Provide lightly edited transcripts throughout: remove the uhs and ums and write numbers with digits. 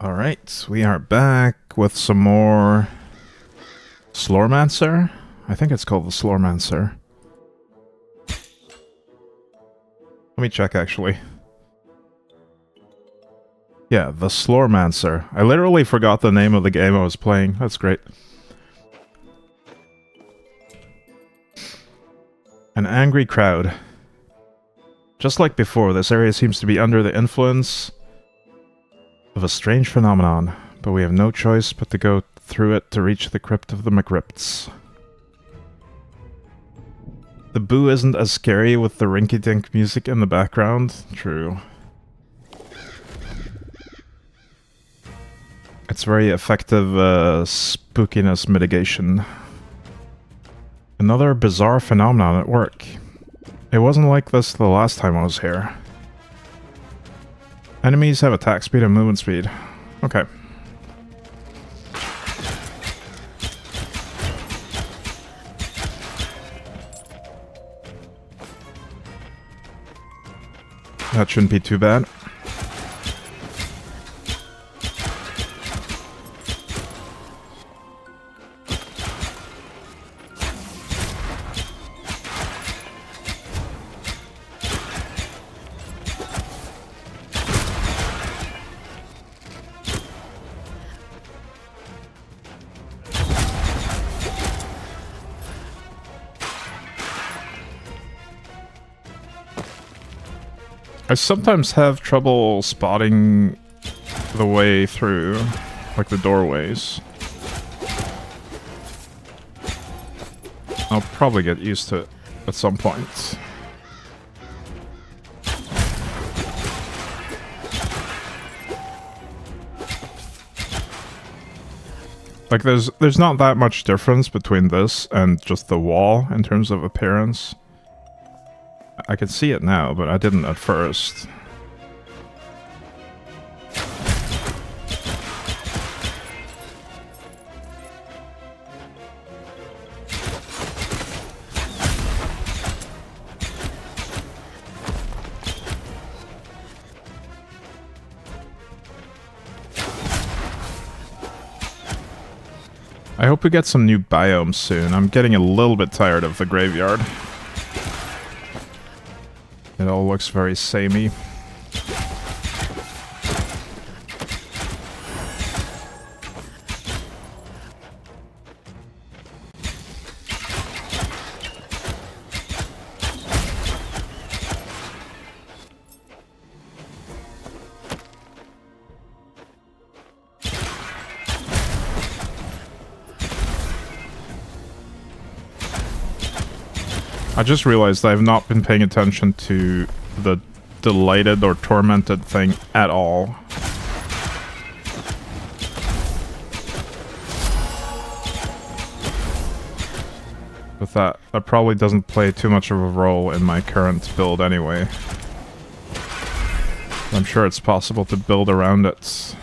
Alright, we are back with some more Slormancer. I think it's called the Slormancer. Let me check, actually. Yeah, the Slormancer. I literally forgot the name of the game I was playing. That's great. An angry crowd. Just like before, this area seems to be under the influence of a strange phenomenon, but we have no choice but to go through it to reach the crypt of the McCrypts. The boo isn't as scary with the rinky-dink music in the background. True. It's very effective spookiness mitigation. Another bizarre phenomenon at work. It wasn't like this the last time I was here. Enemies have attack speed and movement speed. Okay. That shouldn't be too bad. I sometimes have trouble spotting the way through, like the doorways. I'll probably get used to it at some point. Like, there's not that much difference between this and just the wall in terms of appearance. I can see it now, but I didn't at first. I hope we get some new biomes soon. I'm getting a little bit tired of the graveyard. It all looks very samey. I just realized I've not been paying attention to the delighted or tormented thing at all. With that probably doesn't play too much of a role in my current build anyway. I'm sure it's possible to build around it.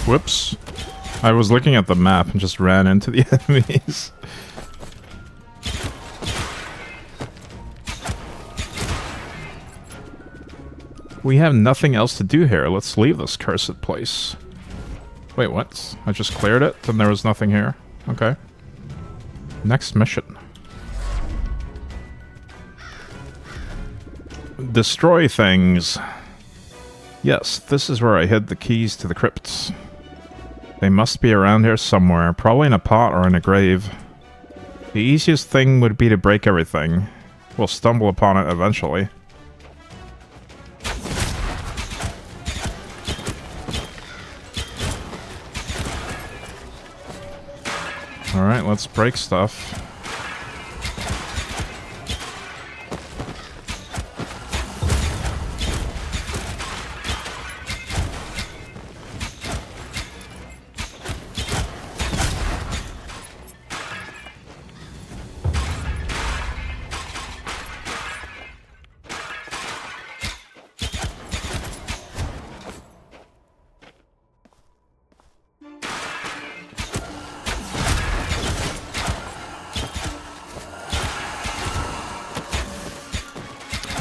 Whoops. I was looking at the map and just ran into the enemies. We have nothing else to do here. Let's leave this cursed place. Wait, what? I just cleared it and there was nothing here? Okay. Next mission. Destroy things. Yes, this is where I hid the keys to the crypts. They must be around here somewhere, probably in a pot or in a grave. The easiest thing would be to break everything. We'll stumble upon it eventually. Alright, let's break stuff.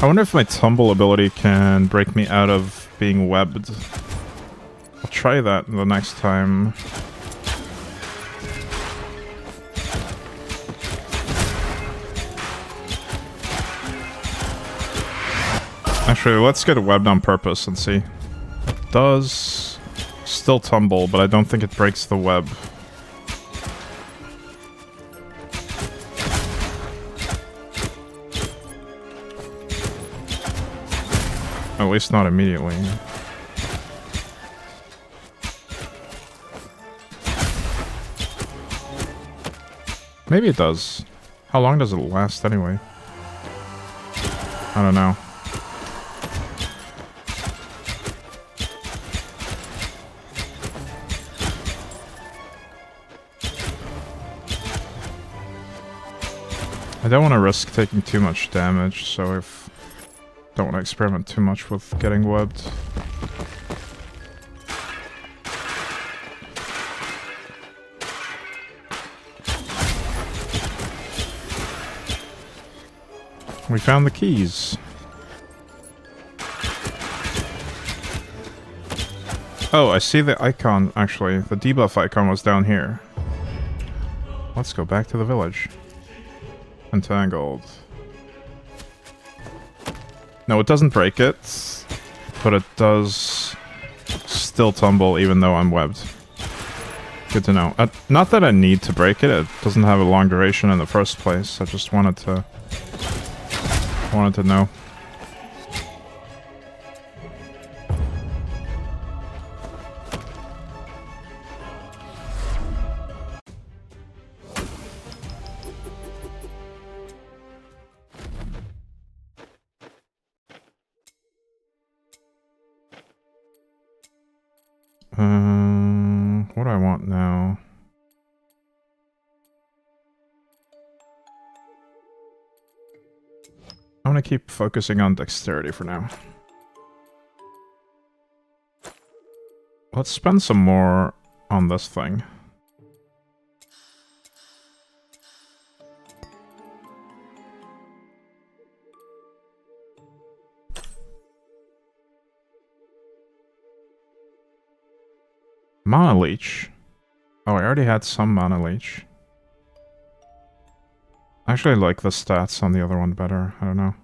I wonder if my tumble ability can break me out of being webbed. I'll try that the next time. Actually, let's get webbed on purpose and see. It does still tumble, but I don't think it breaks the web. At least not immediately. Maybe it does. How long does it last anyway? I don't know. I don't want to risk taking too much damage, so if don't want to experiment too much with getting webbed. We found the keys. Oh, I see the icon, actually. The debuff icon was down here. Let's go back to the village. Entangled. No, it doesn't break it, but it does still tumble even though I'm webbed. Good to know. Not that I need to break it, it doesn't have a long duration in the first place. I just wanted to know. What do I want now? I'm gonna keep focusing on dexterity for now. Let's spend some more on this thing. Mana Leech. Oh, I already had some Mana Leech. Actually, I like the stats on the other one better. I don't know.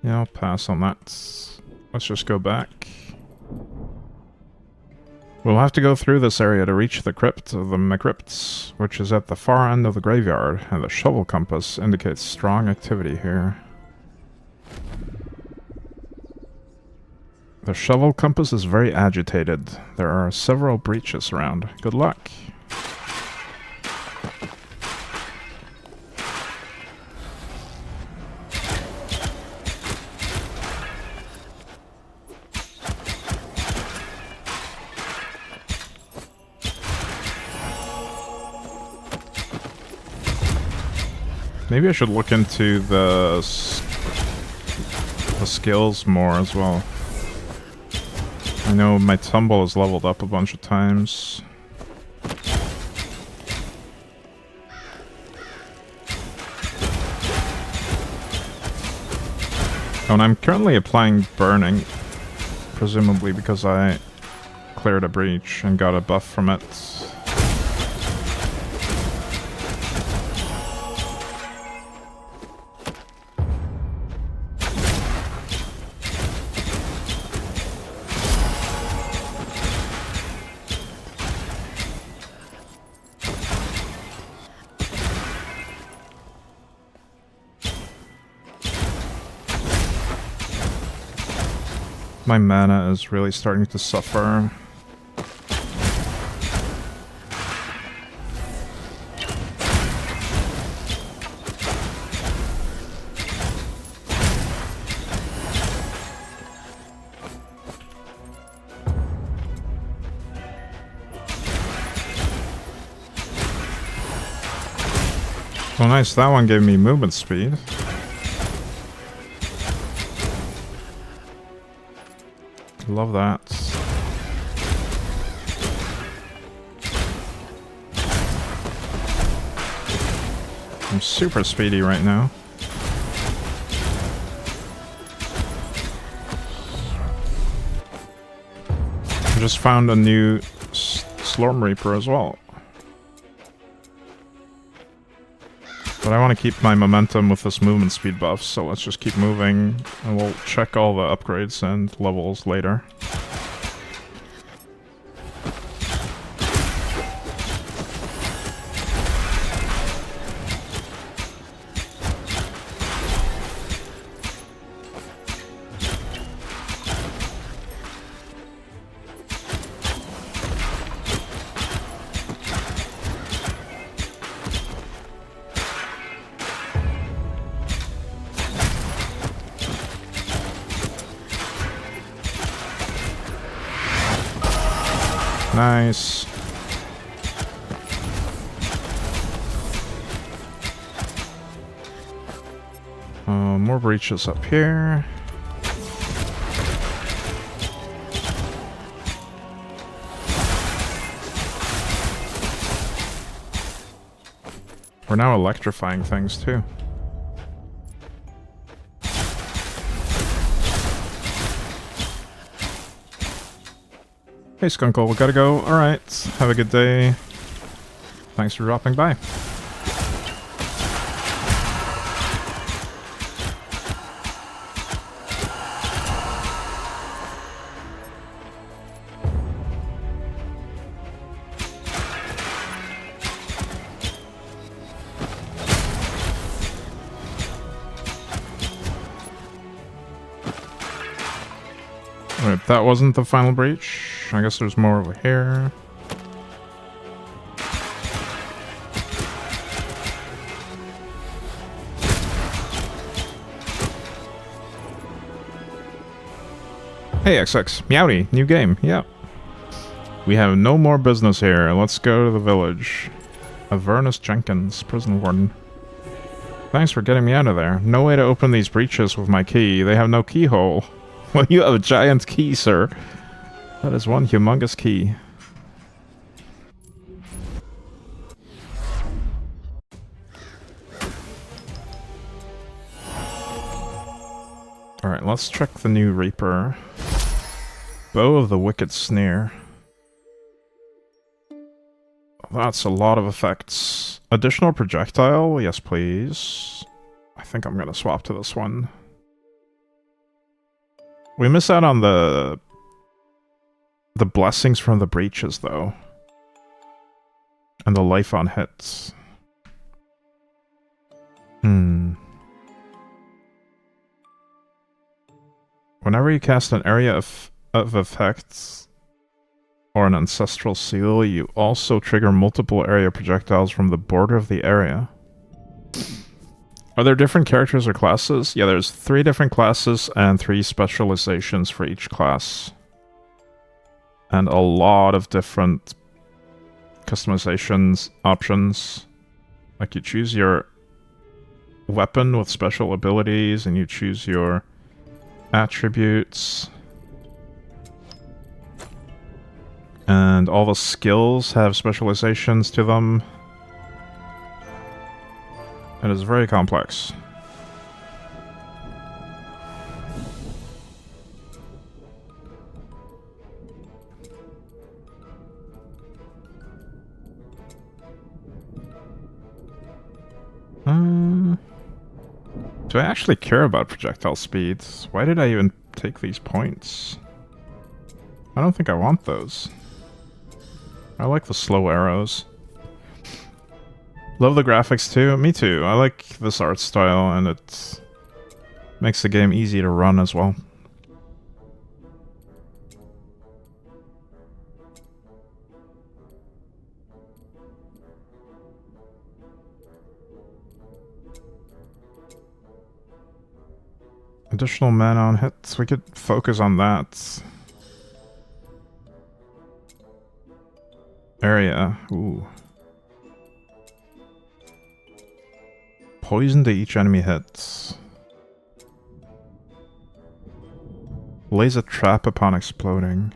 Yeah, I'll pass on that. Let's just go back. We'll have to go through this area to reach the crypt of the Macrypts, which is at the far end of the graveyard, and the shovel compass indicates strong activity here. The shovel compass is very agitated. There are several breaches around. Good luck. Maybe I should look into the skills more as well. I know my tumble is leveled up a bunch of times. Oh, and I'm currently applying burning, presumably because I cleared a breach and got a buff from it. My mana is really starting to suffer. Oh nice, that one gave me movement speed. Love that. I'm super speedy right now. I just found a new Slormancer as well. But I want to keep my momentum with this movement speed buff, so let's just keep moving, and we'll check all the upgrades and levels later. Nice. More breaches up here. We're now electrifying things too. Hey Skunkle, we gotta go. Alright, have a good day. Thanks for dropping by. Alright, that wasn't the final breach. I guess there's more over here. Hey XX, Meowdy, new game, yeah. We have no more business here, let's go to the village. Avernus Jenkins, prison warden. Thanks for getting me out of there. No way to open these breaches with my key, they have no keyhole. Well, you have a giant key, sir. That is one humongous key. Alright, let's check the new Reaper. Bow of the Wicked Sneer. That's a lot of effects. Additional projectile? Yes, please. I think I'm gonna swap to this one. We miss out on the blessings from the breaches, though. And the life on hits. Whenever you cast an area of effects or an ancestral seal, you also trigger multiple area projectiles from the border of the area. Are there different characters or classes? Yeah, there's 3 different classes and 3 specializations for each class. And a lot of different customizations options. Like you choose your weapon with special abilities and you choose your attributes. And all the skills have specializations to them. It is very complex. Do I actually care about projectile speeds? Why did I even take these points? I don't think I want those. I like the slow arrows. Love the graphics too. Me too. I like this art style and it makes the game easy to run as well. Additional mana on hits. We could focus on that. Area. Ooh. Poison to each enemy hits. Lays a trap upon exploding.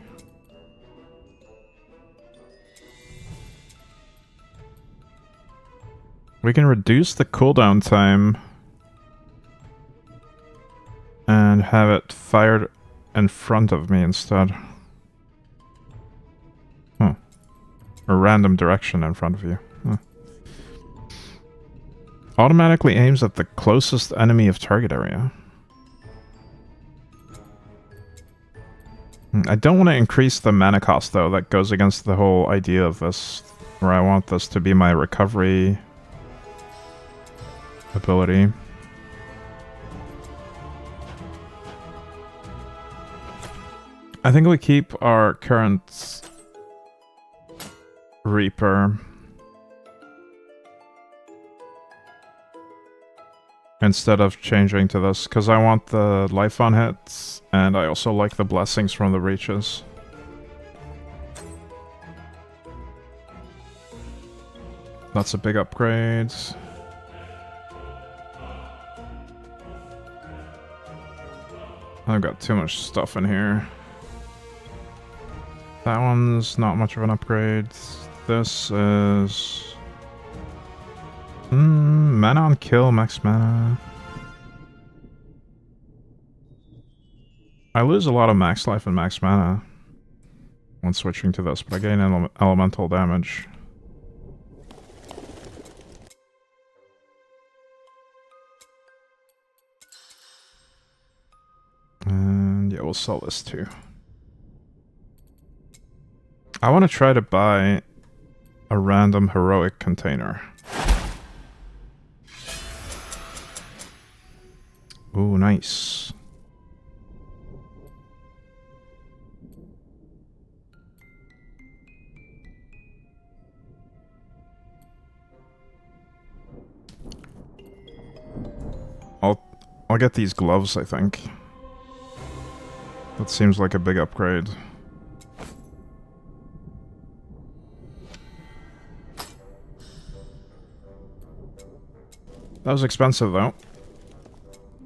We can reduce the cooldown time and have it fired in front of me instead. Huh. A random direction in front of you. Huh. Automatically aims at the closest enemy of target area. I don't want to increase the mana cost though. That goes against the whole idea of this, where I want this to be my recovery ability. I think we keep our current Reaper instead of changing to this, because I want the life on hits, and I also like the blessings from the reaches. That's a big upgrade. I've got too much stuff in here. That one's not much of an upgrade. This is... mana on kill, max mana. I lose a lot of max life and max mana when switching to this, but I gain elemental damage. And yeah, we'll sell this too. I want to try to buy a random heroic container. Ooh, nice. I'll get these gloves, I think. That seems like a big upgrade. That was expensive, though.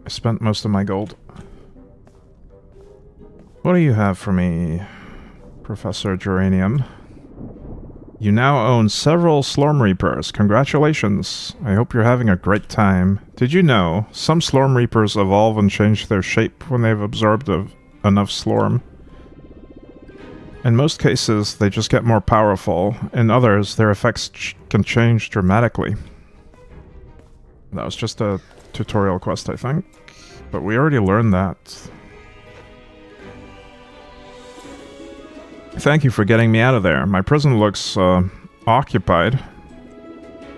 I spent most of my gold. What do you have for me, Professor Geranium? You now own several Slorm Reapers. Congratulations. I hope you're having a great time. Did you know some Slorm Reapers evolve and change their shape when they've absorbed enough Slorm? In most cases, they just get more powerful. In others, their effects can change dramatically. That was just a tutorial quest, I think. But we already learned that. Thank you for getting me out of there. My prison looks occupied.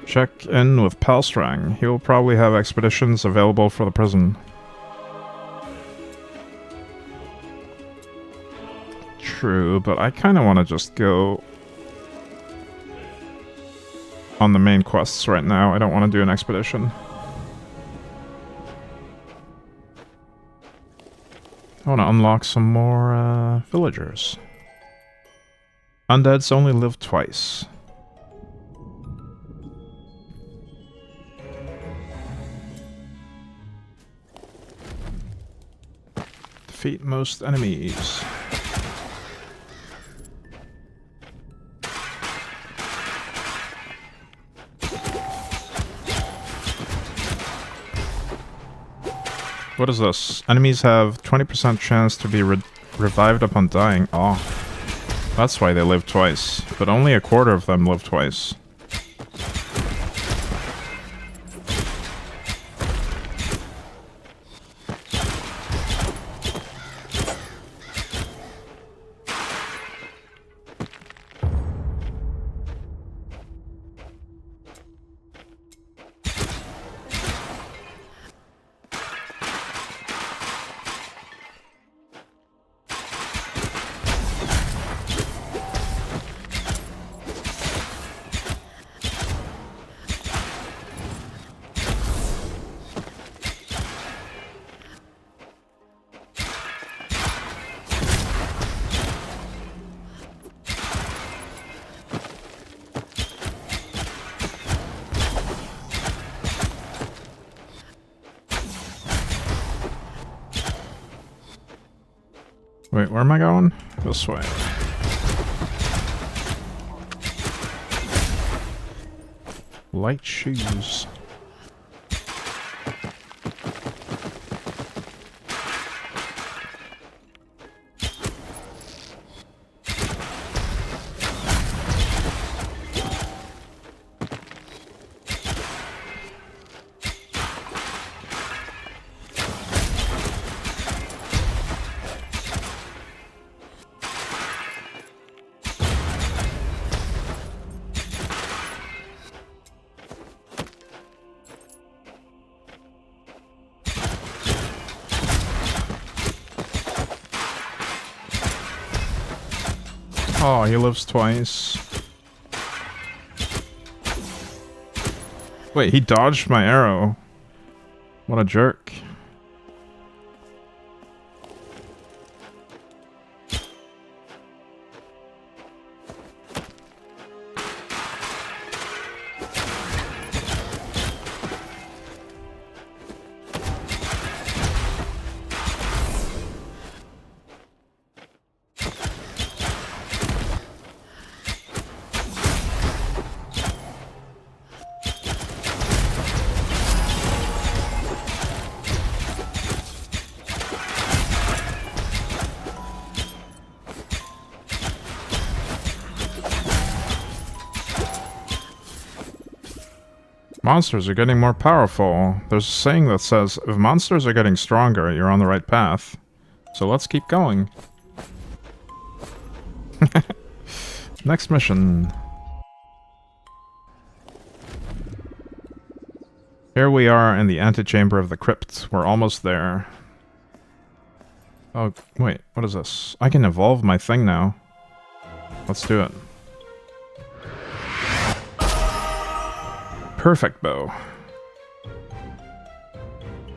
Check in with Palstrang. He'll probably have expeditions available for the prison. True, but I kind of want to just go on the main quests right now. I don't want to do an expedition. I want to unlock some more villagers. Undeads only live twice. Defeat most enemies. What is this? Enemies have 20% chance to be revived upon dying. Oh. That's why they live twice. But only a quarter of them live twice. Wait, where am I going? This way. Light shoes. Oh, he lives twice. Wait, he dodged my arrow. What a jerk. Monsters are getting more powerful. There's a saying that says, if monsters are getting stronger, you're on the right path. So let's keep going. Next mission. Here we are in the antechamber of the crypt. We're almost there. Oh, wait, what is this? I can evolve my thing now. Let's do it. Perfect bow.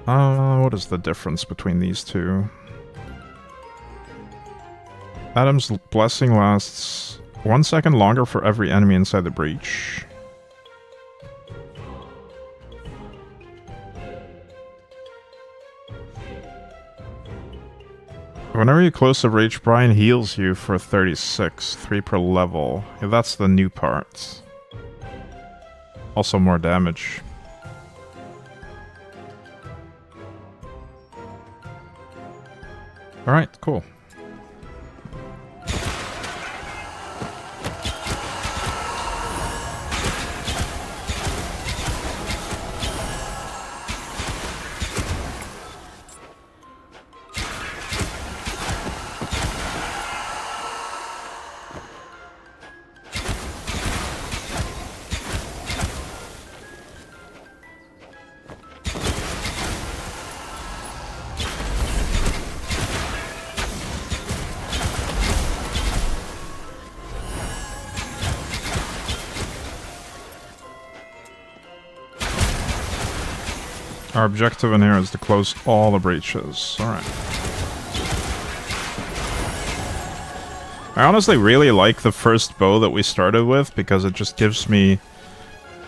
What is the difference between these two? Adam's blessing lasts 1 second longer for every enemy inside the breach. Whenever you close the breach, Brian heals you for 36, 3 per level. Yeah, that's the new part. Also more damage. Alright, cool. Our objective in here is to close all the breaches. Alright. I honestly really like the first bow that we started with, because it just gives me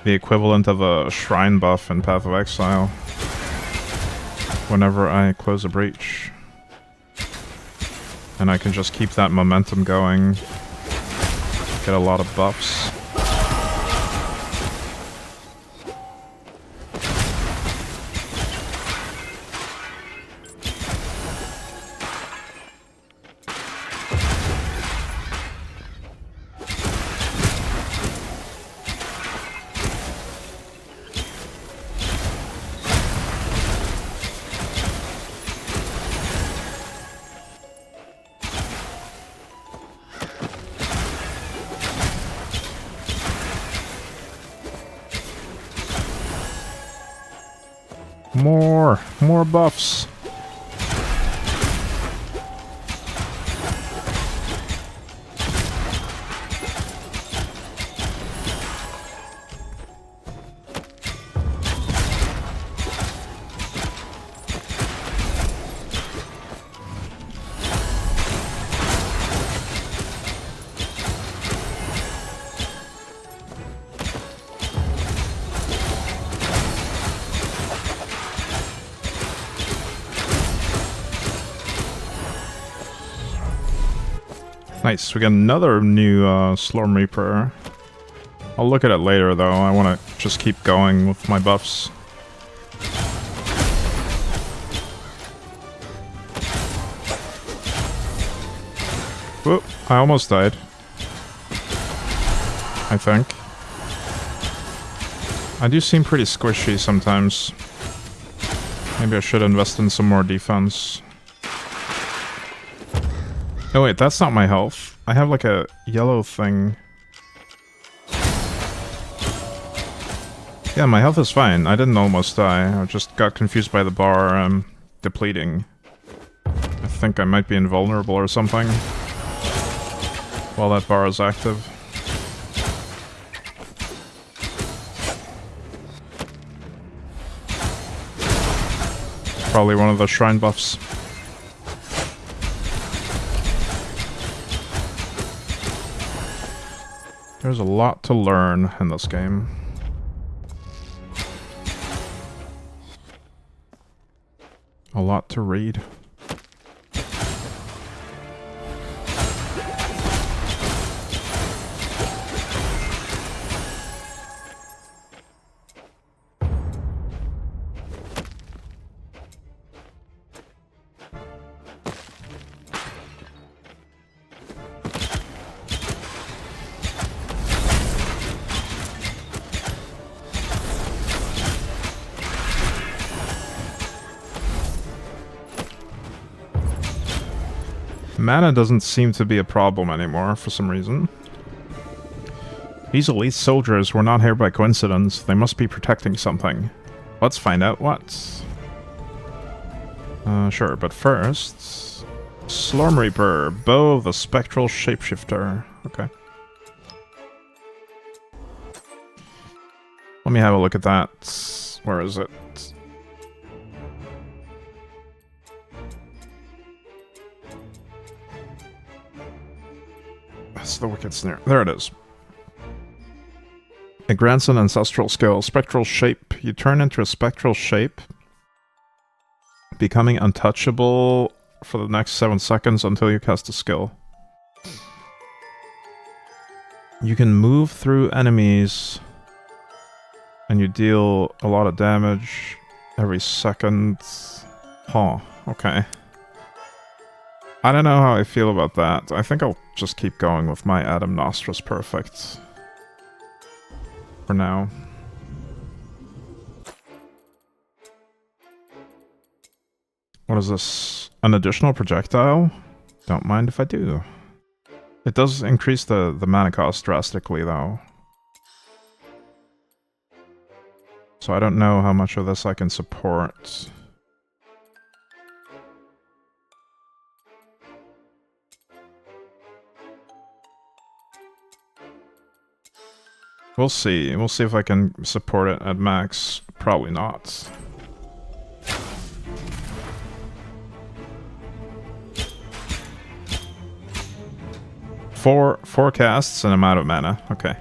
the equivalent of a shrine buff in Path of Exile whenever I close a breach. And I can just keep that momentum going, get a lot of buffs. More buffs. Nice, we got another new Slorm Reaper. I'll look at it later though, I want to just keep going with my buffs. Whoop, I almost died. I think. I do seem pretty squishy sometimes. Maybe I should invest in some more defense. Oh wait, that's not my health. I have like a yellow thing. Yeah, my health is fine. I didn't almost die. I just got confused by the bar depleting. I think I might be invulnerable or something while that bar is active. Probably one of the shrine buffs. There's a lot to learn in this game. A lot to read. Mana doesn't seem to be a problem anymore for some reason. These elite soldiers were not here by coincidence. They must be protecting something. Let's find out what. Sure, but first... Slorm Reaper, Bow of the Spectral Shapeshifter. Okay. Let me have a look at that. Where is it? That's the Wicked Snare. There it is. It grants an ancestral skill, Spectral Shape. You turn into a spectral shape, becoming untouchable for the next 7 seconds until you cast a skill. You can move through enemies, and you deal a lot of damage every second. Huh, okay. I don't know how I feel about that. I think I'll just keep going with my Adam Nostris Perfect for now. What is this? An additional projectile? Don't mind if I do. It does increase the mana cost drastically though. So I don't know how much of this I can support. We'll see. We'll see if I can support it at max. Probably not. Four casts and I'm out of mana. Okay.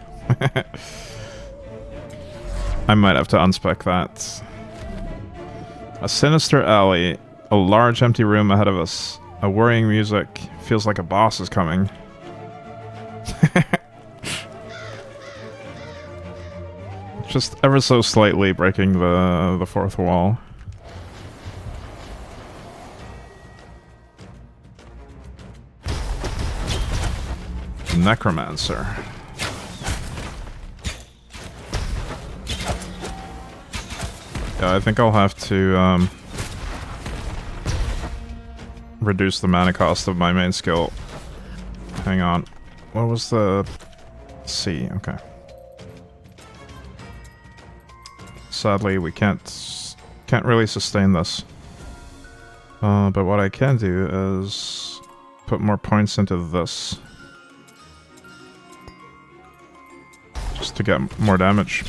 I might have to unspec that. A sinister alley. A large empty room ahead of us. A worrying music. Feels like a boss is coming. Just ever so slightly breaking the fourth wall. Necromancer. Yeah, I think I'll have to reduce the mana cost of my main skill. Hang on. What was the C? Okay. Sadly, we can't really sustain this. But what I can do is put more points into this. Just to get more damage.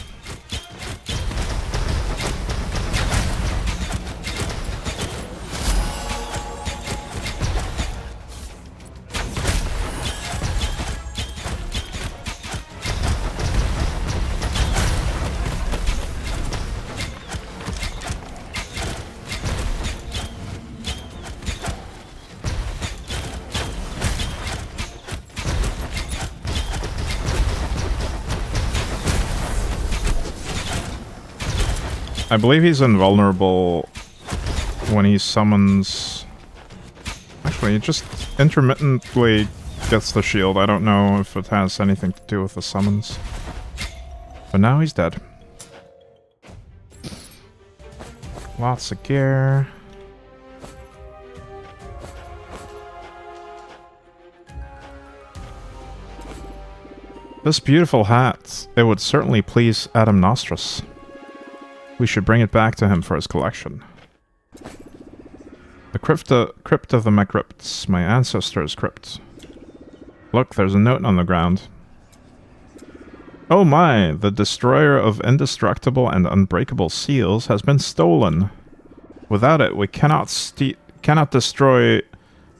I believe he's invulnerable when he summons... Actually, he just intermittently gets the shield. I don't know if it has anything to do with the summons. But now he's dead. Lots of gear. This beautiful hat, it would certainly please Adam Nostris. We should bring it back to him for his collection. The crypt of the Macrypts, my ancestor's crypt. Look, there's a note on the ground. Oh my, the destroyer of indestructible and unbreakable seals has been stolen. Without it, we cannot destroy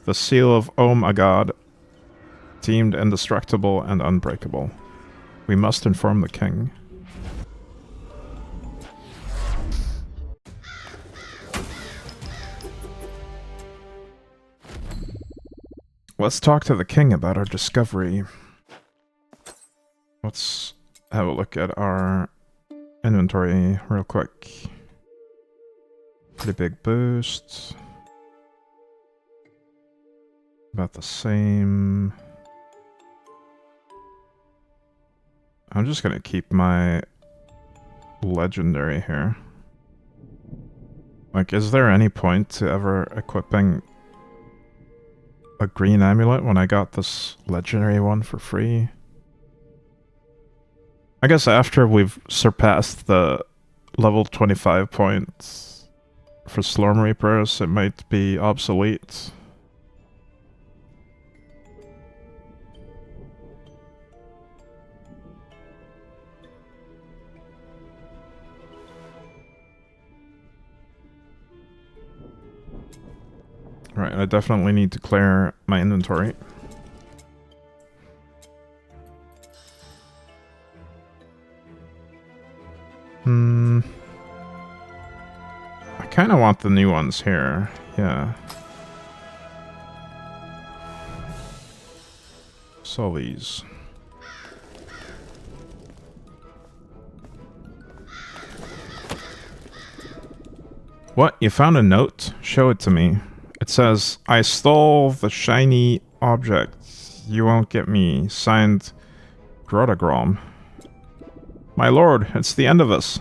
the seal of Om Agad, deemed indestructible and unbreakable. We must inform the king. Let's talk to the king about our discovery. Let's have a look at our inventory real quick. Pretty big boost. About the same. I'm just gonna keep my legendary here. Like, is there any point to ever equipping a green amulet when I got this legendary one for free? I guess after we've surpassed the level 25 points for Slorm Reapers, it might be obsolete. Right, I definitely need to clear my inventory. I kind of want the new ones here. Yeah. So these. What? You found a note? Show it to me. It says, I stole the shiny object. You won't get me. Signed, Grotagrom. My lord, it's the end of us.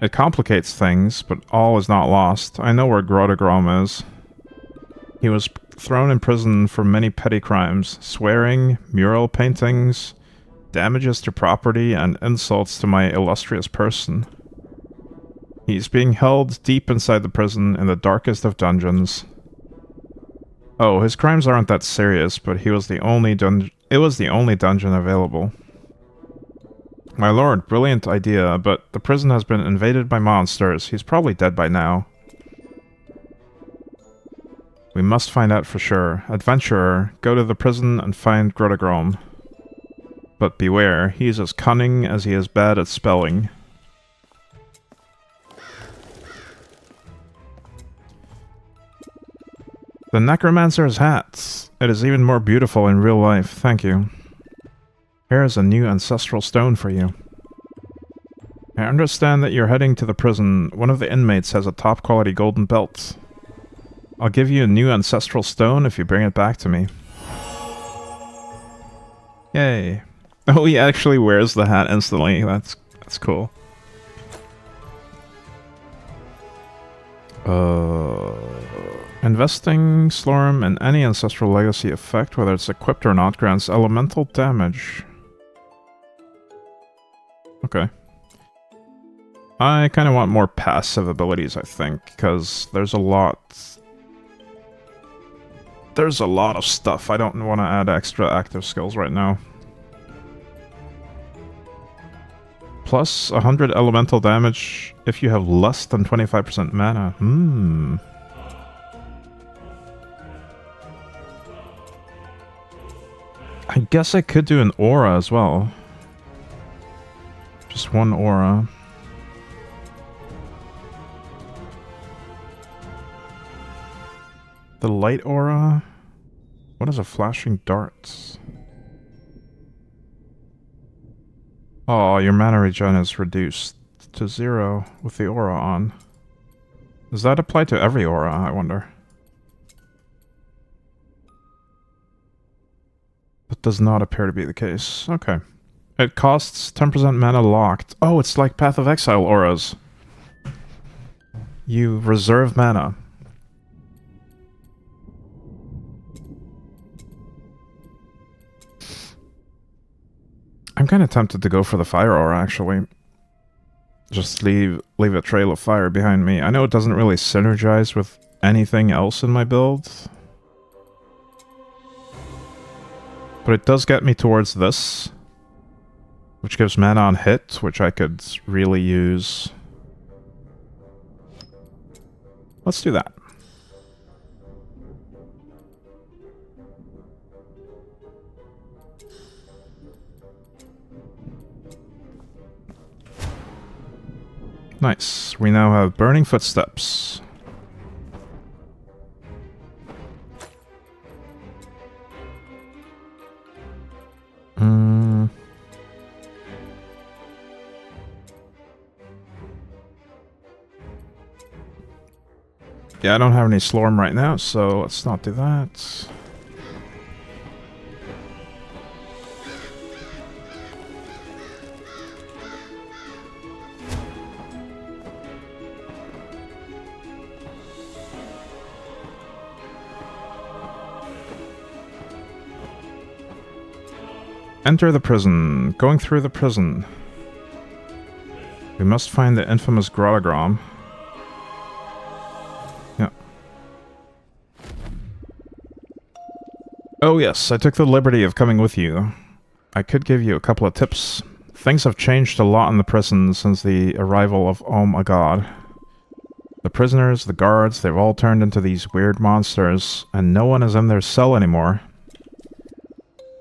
It complicates things, but all is not lost. I know where Grotagrom is. He was thrown in prison for many petty crimes. Swearing, mural paintings, damages to property, and insults to my illustrious person. He's being held deep inside the prison in the darkest of dungeons. Oh, his crimes aren't that serious, but he was the only it was the only dungeon available. My lord, brilliant idea, but the prison has been invaded by monsters. He's probably dead by now. We must find out for sure. Adventurer, go to the prison and find Grotagrom. But beware, he's as cunning as he is bad at spelling. The Necromancer's hat. It is even more beautiful in real life, thank you. Here is a new ancestral stone for you. I understand that you're heading to the prison. One of the inmates has a top-quality golden belt. I'll give you a new ancestral stone if you bring it back to me. Yay. Oh, he actually wears the hat instantly. That's cool. Investing Slorm in any ancestral legacy effect, whether it's equipped or not, grants elemental damage. Okay. I kind of want more passive abilities, I think, because there's a lot... There's a lot of stuff. I don't want to add extra active skills right now. Plus 100 elemental damage if you have less than 25% mana. I guess I could do an aura as well. Just one aura. The light aura? What is a flashing dart? Oh, your mana regen is reduced to 0 with the aura on. Does that apply to every aura, I wonder? That does not appear to be the case. Okay. It costs 10% mana locked. Oh, it's like Path of Exile auras. You reserve mana. I'm kind of tempted to go for the fire aura, actually. Just leave a trail of fire behind me. I know it doesn't really synergize with anything else in my build, but it does get me towards this, which gives mana on hit, which I could really use. Let's do that. Nice. We now have Burning Footsteps. Yeah, I don't have any Slorm right now, so let's not do that. Enter the prison. Going through the prison. We must find the infamous Grottagram. Yeah. Oh yes, I took the liberty of coming with you. I could give you a couple of tips. Things have changed a lot in the prison since the arrival of Oh My God. The prisoners, the guards, they've all turned into these weird monsters, and no one is in their cell anymore.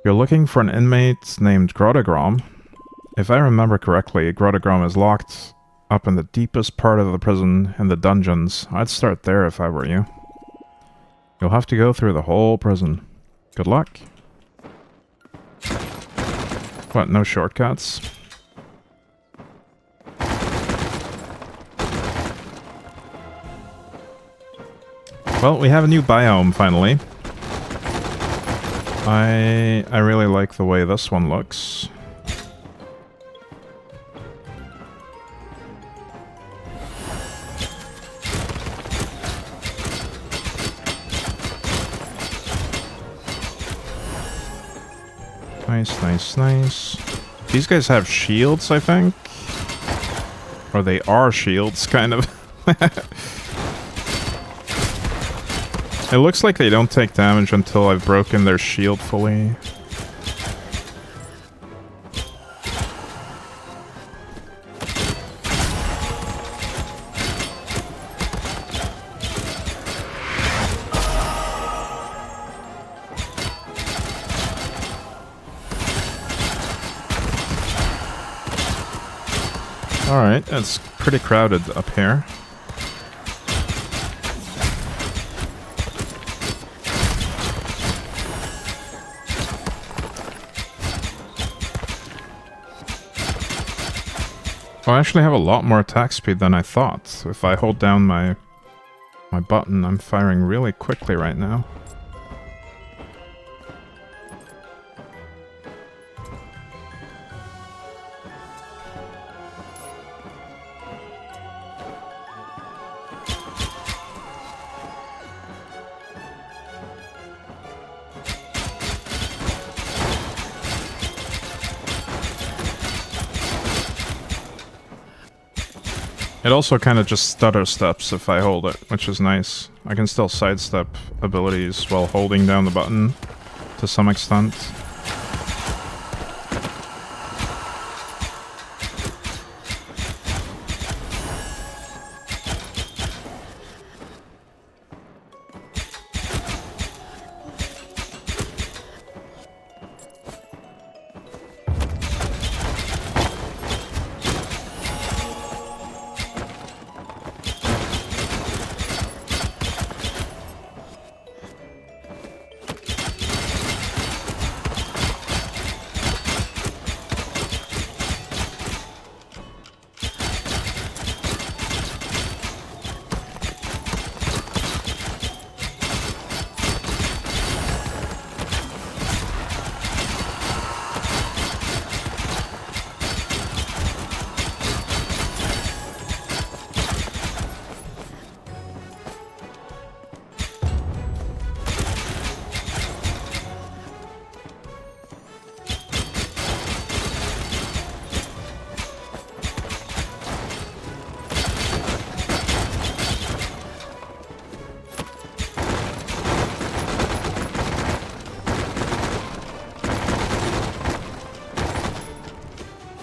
You're looking for an inmate named Grottagram. If I remember correctly, Grottagram is locked up in the deepest part of the prison, in the dungeons. I'd start there if I were you. You'll have to go through the whole prison. Good luck. What, no shortcuts? Well, we have a new biome, finally. I really like the way this one looks. Nice, nice, nice. These guys have shields, I think? Or they are shields, kind of. It looks like they don't take damage until I've broken their shield fully. Alright, it's pretty crowded up here. Oh, I actually have a lot more attack speed than I thought. If I hold down my button, I'm firing really quickly right now. It also kind of just stutter steps if I hold it, which is nice. I can still sidestep abilities while holding down the button to some extent.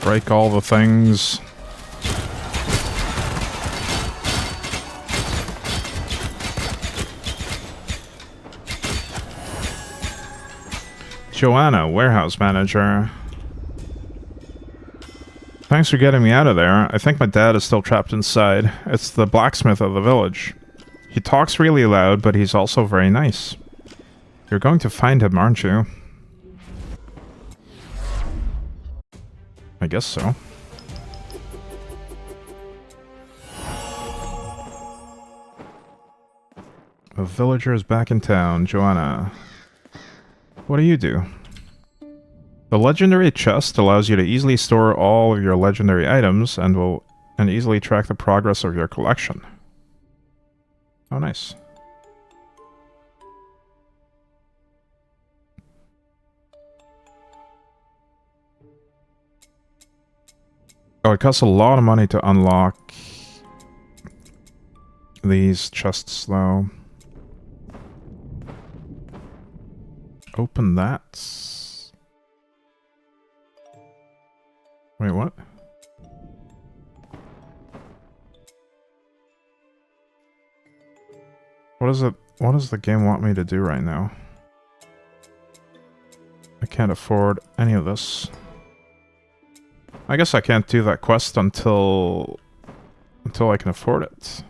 Break all the things. Joanna, warehouse manager. Thanks for getting me out of there. I think my dad is still trapped inside. It's the blacksmith of the village. He talks really loud, but he's also very nice. You're going to find him, aren't you? I guess so. A villager is back in town. Joanna. What do you do? The legendary chest allows you to easily store all of your legendary items and easily track the progress of your collection. Oh, nice. Oh, it costs a lot of money to unlock these chests, though. Open that. Wait, what? What does the game want me to do right now? I can't afford any of this. I guess I can't do that quest until I can afford it.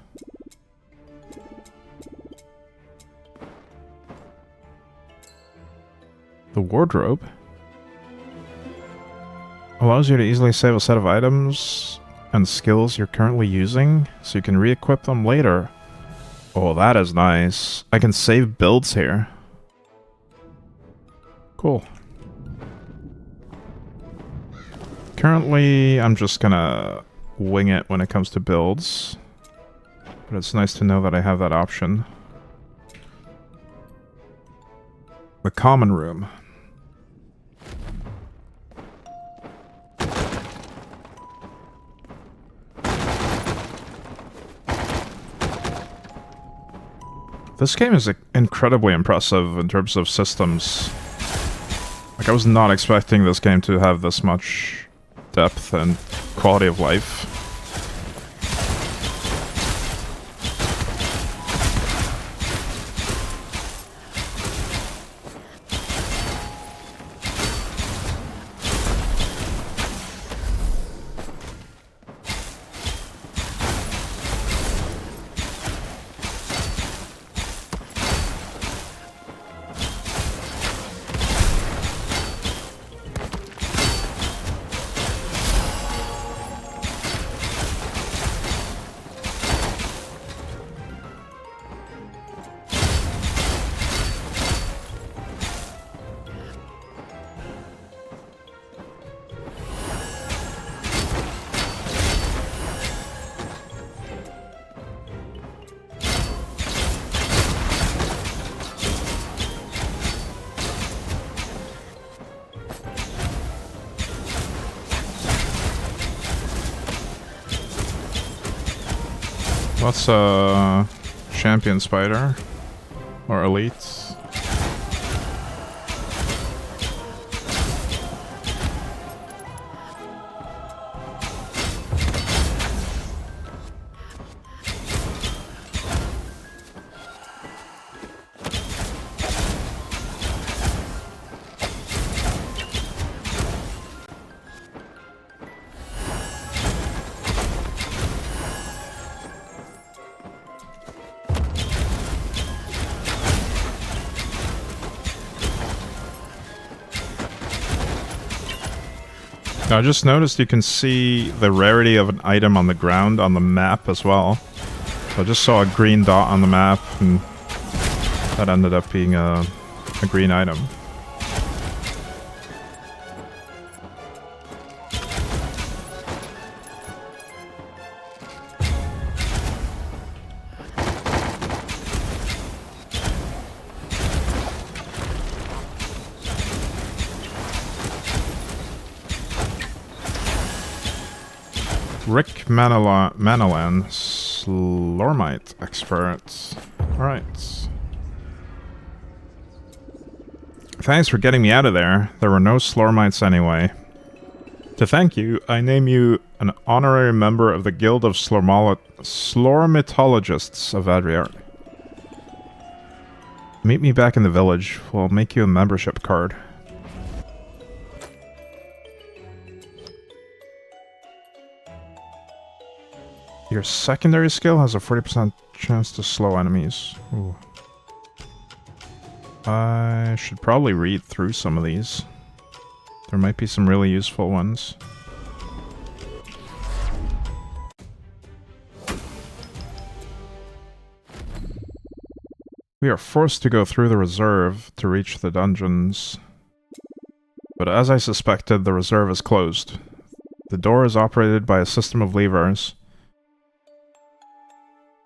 The wardrobe allows you to easily save a set of items and skills you're currently using, so you can re-equip them later. Oh, that is nice. I can save builds here. Cool. Currently, I'm just gonna wing it when it comes to builds. But it's nice to know that I have that option. The common room. This game is incredibly impressive in terms of systems. Like, I was not expecting this game to have this much depth and quality of life. What's a champion spider? Or elite? I just noticed you can see the rarity of an item on the ground on the map as well. So I just saw a green dot on the map, and that ended up being a green item. Rick Manalan, Slormite expert. Alright. Thanks for getting me out of there. There were no Slormites anyway. To thank you, I name you an honorary member of the Guild of Slormitologists of Adriart. Meet me back in the village. We'll make you a membership card. Your secondary skill has a 40% chance to slow enemies. Ooh. I should probably read through some of these. There might be some really useful ones. We are forced to go through the reserve to reach the dungeons. But as I suspected, the reserve is closed. The door is operated by a system of levers.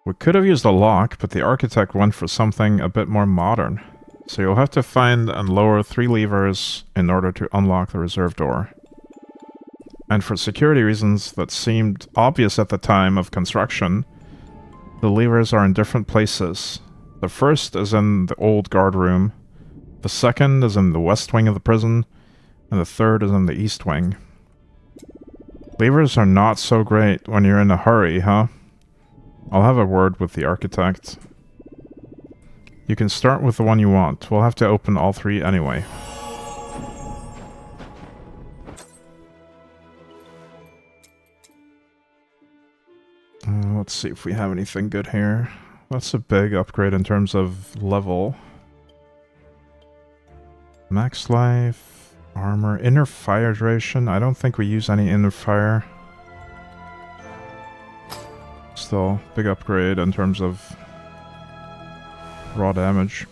We could have used a lock, but the architect went for something a bit more modern. So you'll have to find and lower 3 levers in order to unlock the reserve door. And for security reasons that seemed obvious at the time of construction, the levers are in different places. The first is in the old guard room, the second is in the west wing of the prison, and the third is in the east wing. Levers are not so great when you're in a hurry, huh? I'll have a word with the architect. You can start with the one you want. We'll have to open all 3 anyway. Let's see if we have anything good here. That's a big upgrade in terms of level. Max life, armor, inner fire duration. I don't think we use any inner fire. Still, big upgrade in terms of raw damage.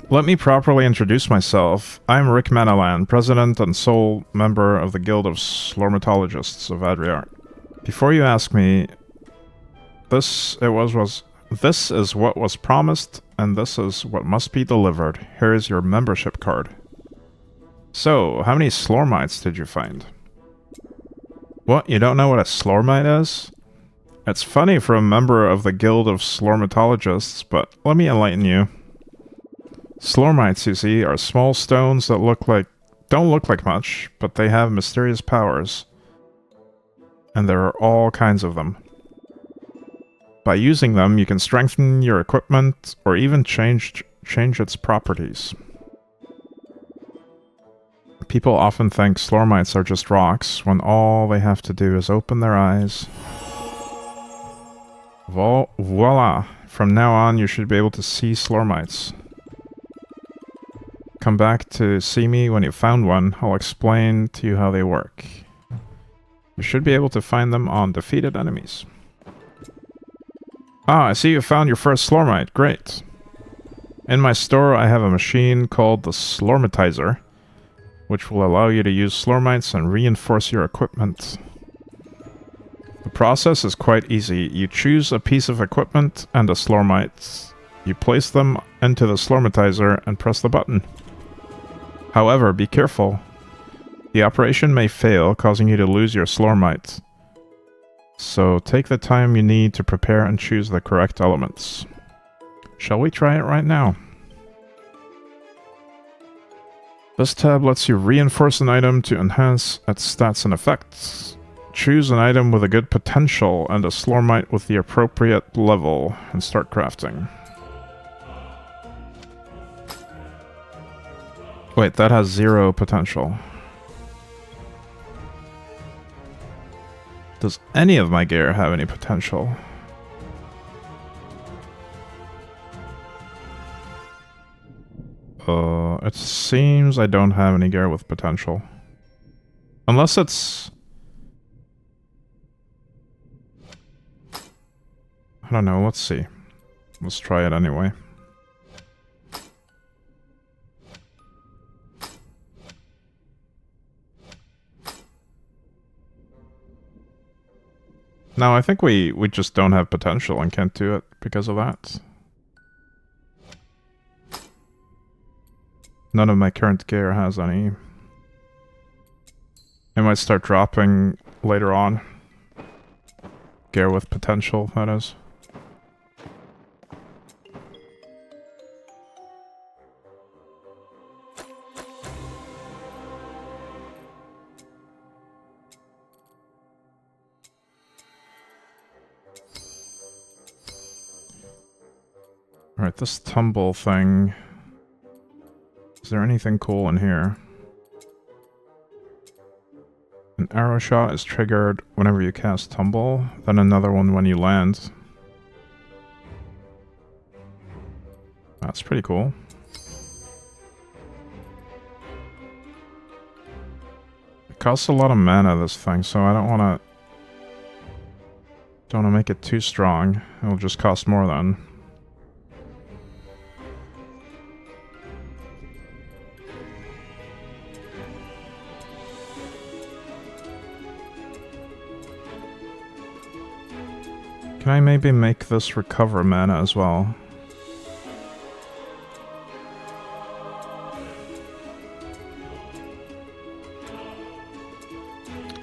Let me properly introduce myself. I'm Rick Manalan, president and sole member of the Guild of Slormitologists of Adriart. Before you ask me, this is what was promised, and this is what must be delivered. Here is your membership card. So, how many Slormites did you find? What, you don't know what a Slormite is? It's funny for a member of the Guild of Slormitologists, but let me enlighten you. Slormites, you see, are small stones that don't look like much, but they have mysterious powers. And there are all kinds of them. By using them, you can strengthen your equipment, or even change its properties. People often think Slormites are just rocks, when all they have to do is open their eyes. Voila! From now on, you should be able to see Slormites. Come back to see me when you found one. I'll explain to you how they work. You should be able to find them on defeated enemies. Ah, I see you found your first Slormite. Great. In my store, I have a machine called the Slormitizer, which will allow you to use Slormites and reinforce your equipment. The process is quite easy. You choose a piece of equipment and a Slormite. You place them into the Slormitizer and press the button. However, be careful. The operation may fail, causing you to lose your Slormite. So take the time you need to prepare and choose the correct elements. Shall we try it right now? This tab lets you reinforce an item to enhance its stats and effects. Choose an item with a good potential and a Slormite with the appropriate level, and start crafting. Wait, that has 0 potential. Does any of my gear have any potential? It seems I don't have any gear with potential. Unless it's... I don't know, let's see. Let's try it anyway. No, I think we just don't have potential and can't do it because of that. None of my current gear has any. I might start dropping later on. Gear with potential, that is. Alright, this tumble thing... Is there anything cool in here? An arrow shot is triggered whenever you cast tumble, then another one when you land. That's pretty cool. It costs a lot of mana, this thing, so I don't want to make it too strong. It'll just cost more then. Can I maybe make this recover mana as well?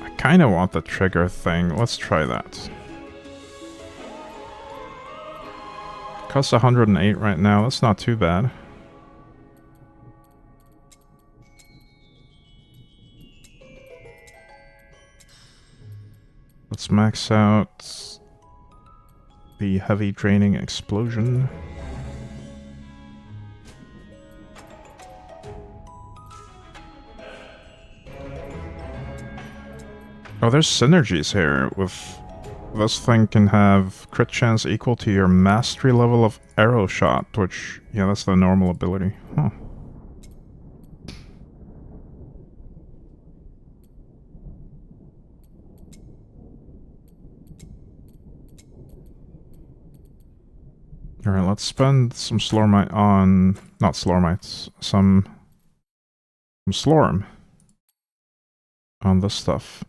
I kinda want the trigger thing. Let's try that. Costs 108 right now. That's not too bad. Let's max out the heavy draining explosion. Oh, there's synergies here. With this thing can have crit chance equal to your mastery level of arrow shot, which, yeah, that's the normal ability. Huh. Alright, let's spend some Slormite on... not Slormites, some Slorm on this stuff.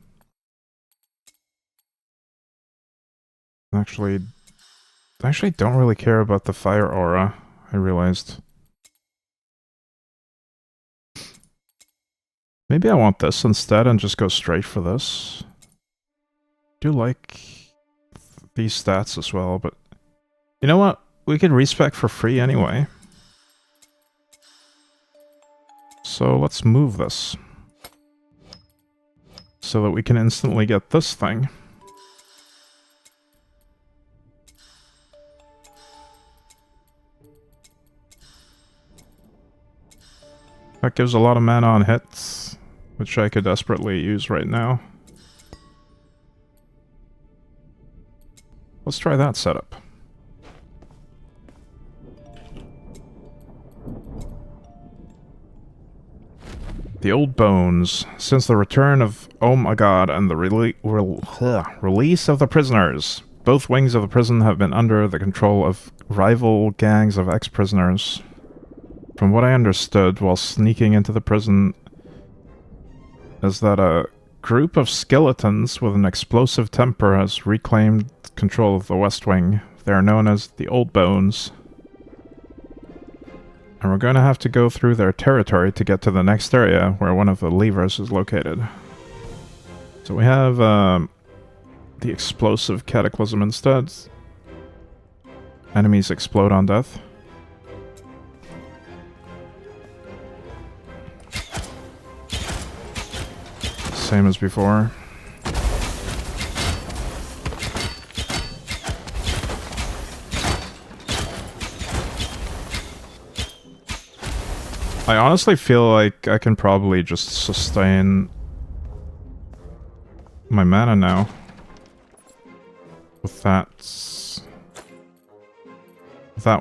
Actually don't really care about the fire aura, I realized. Maybe I want this instead and just go straight for this. I do like these stats as well, but... You know what? We can respec for free anyway. So let's move this. So that we can instantly get this thing. That gives a lot of mana on hits, which I could desperately use right now. Let's try that setup. The Old Bones. Since the return of Oh My God and the release of the prisoners, both wings of the prison have been under the control of rival gangs of ex-prisoners. From what I understood while sneaking into the prison is that a group of skeletons with an explosive temper has reclaimed control of the West Wing. They are known as the Old Bones. And we're going to have to go through their territory to get to the next area where one of the levers is located. So we have the explosive cataclysm instead. Enemies explode on death. Same as before. I honestly feel like I can probably just sustain my mana now with that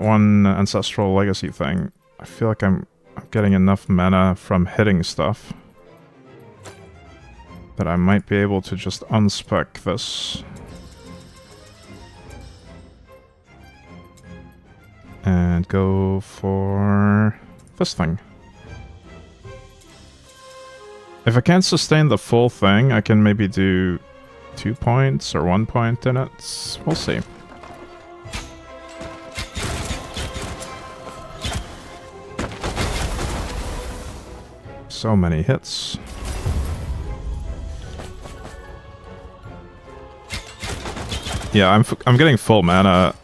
one ancestral legacy thing. I feel like I'm getting enough mana from hitting stuff that I might be able to just unspec this. And go for this thing. If I can't sustain the full thing, I can maybe do 2 points or 1 point in it. We'll see. So many hits. Yeah, I'm getting full mana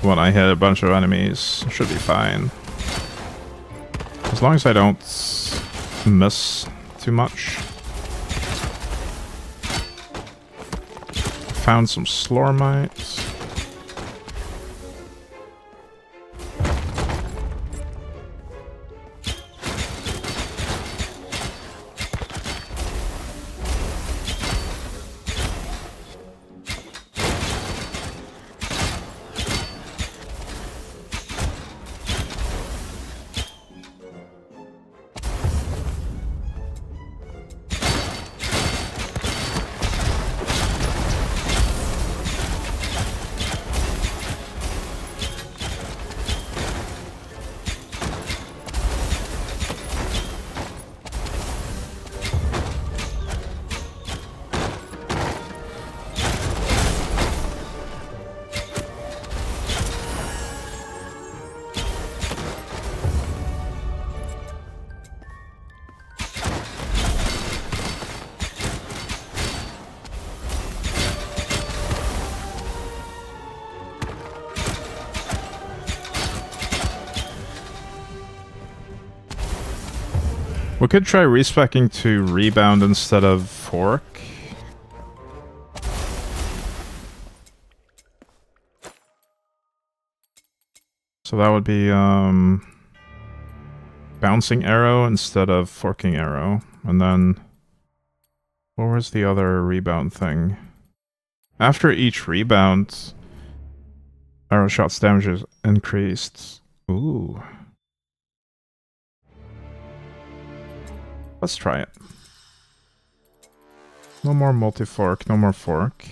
when I hit a bunch of enemies. Should be fine. As long as I don't miss too much. Found some Slormites. We could try respecking to rebound instead of fork. So that would be bouncing arrow instead of forking arrow. And then what was the other rebound thing? After each rebound, arrow shots damage is increased. Ooh. Let's try it. No more multi-fork, no more fork.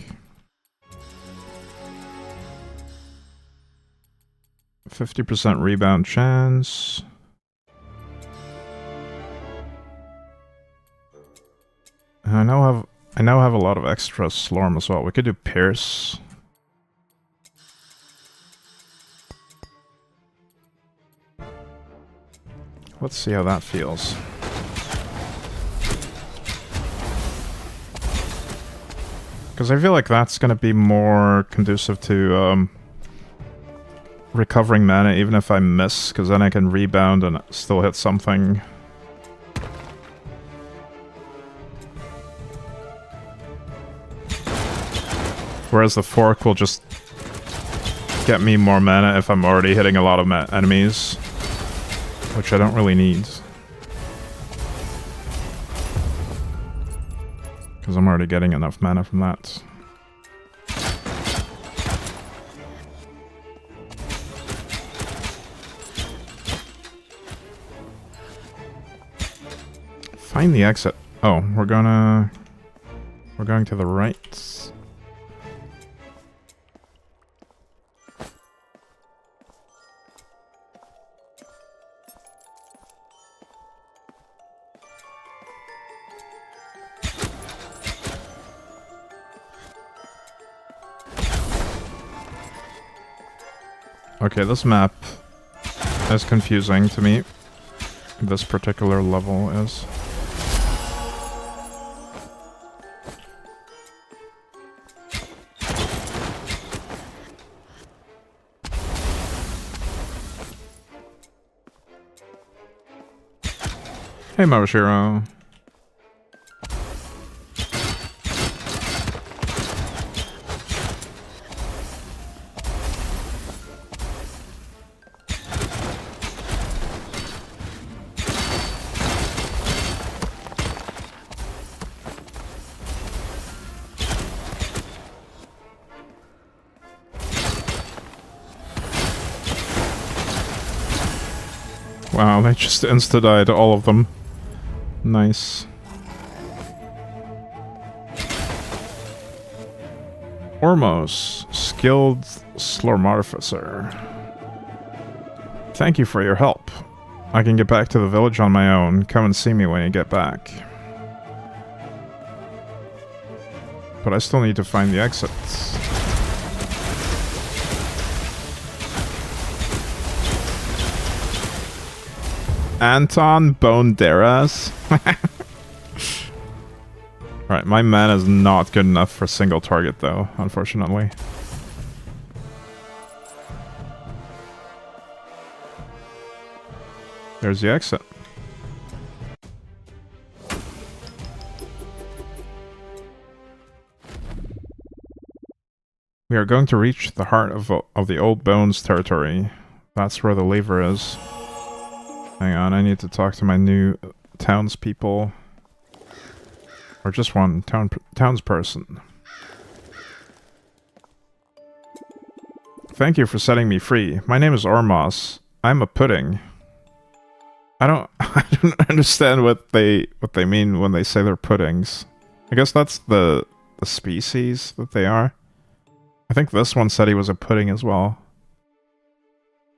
50% rebound chance. And I now have a lot of extra Slorm as well. We could do Pierce. Let's see how that feels. Because I feel like that's going to be more conducive to recovering mana even if I miss, because then I can rebound and still hit something. Whereas the fork will just get me more mana if I'm already hitting a lot of enemies, which I don't really need. Because I'm already getting enough mana from that. Find the exit. Oh, we're going to the right. Okay, this map is confusing to me. This particular level is. Hey, Moshiro. Wow, they just insta-died all of them. Nice. Ormos, skilled Slormarficer. Thank you for your help. I can get back to the village on my own. Come and see me when you get back. But I still need to find the exits. Anton Bonderas. Right, my mana is not good enough for single target though, unfortunately. There's the exit. We are going to reach the heart of the Old Bones territory. That's where the lever is. Hang on, I need to talk to my new townspeople. Or just one townsperson. Thank you for setting me free. My name is Ormos. I'm a pudding. I don't understand what they mean when they say they're puddings. I guess that's the species that they are. I think this one said he was a pudding as well.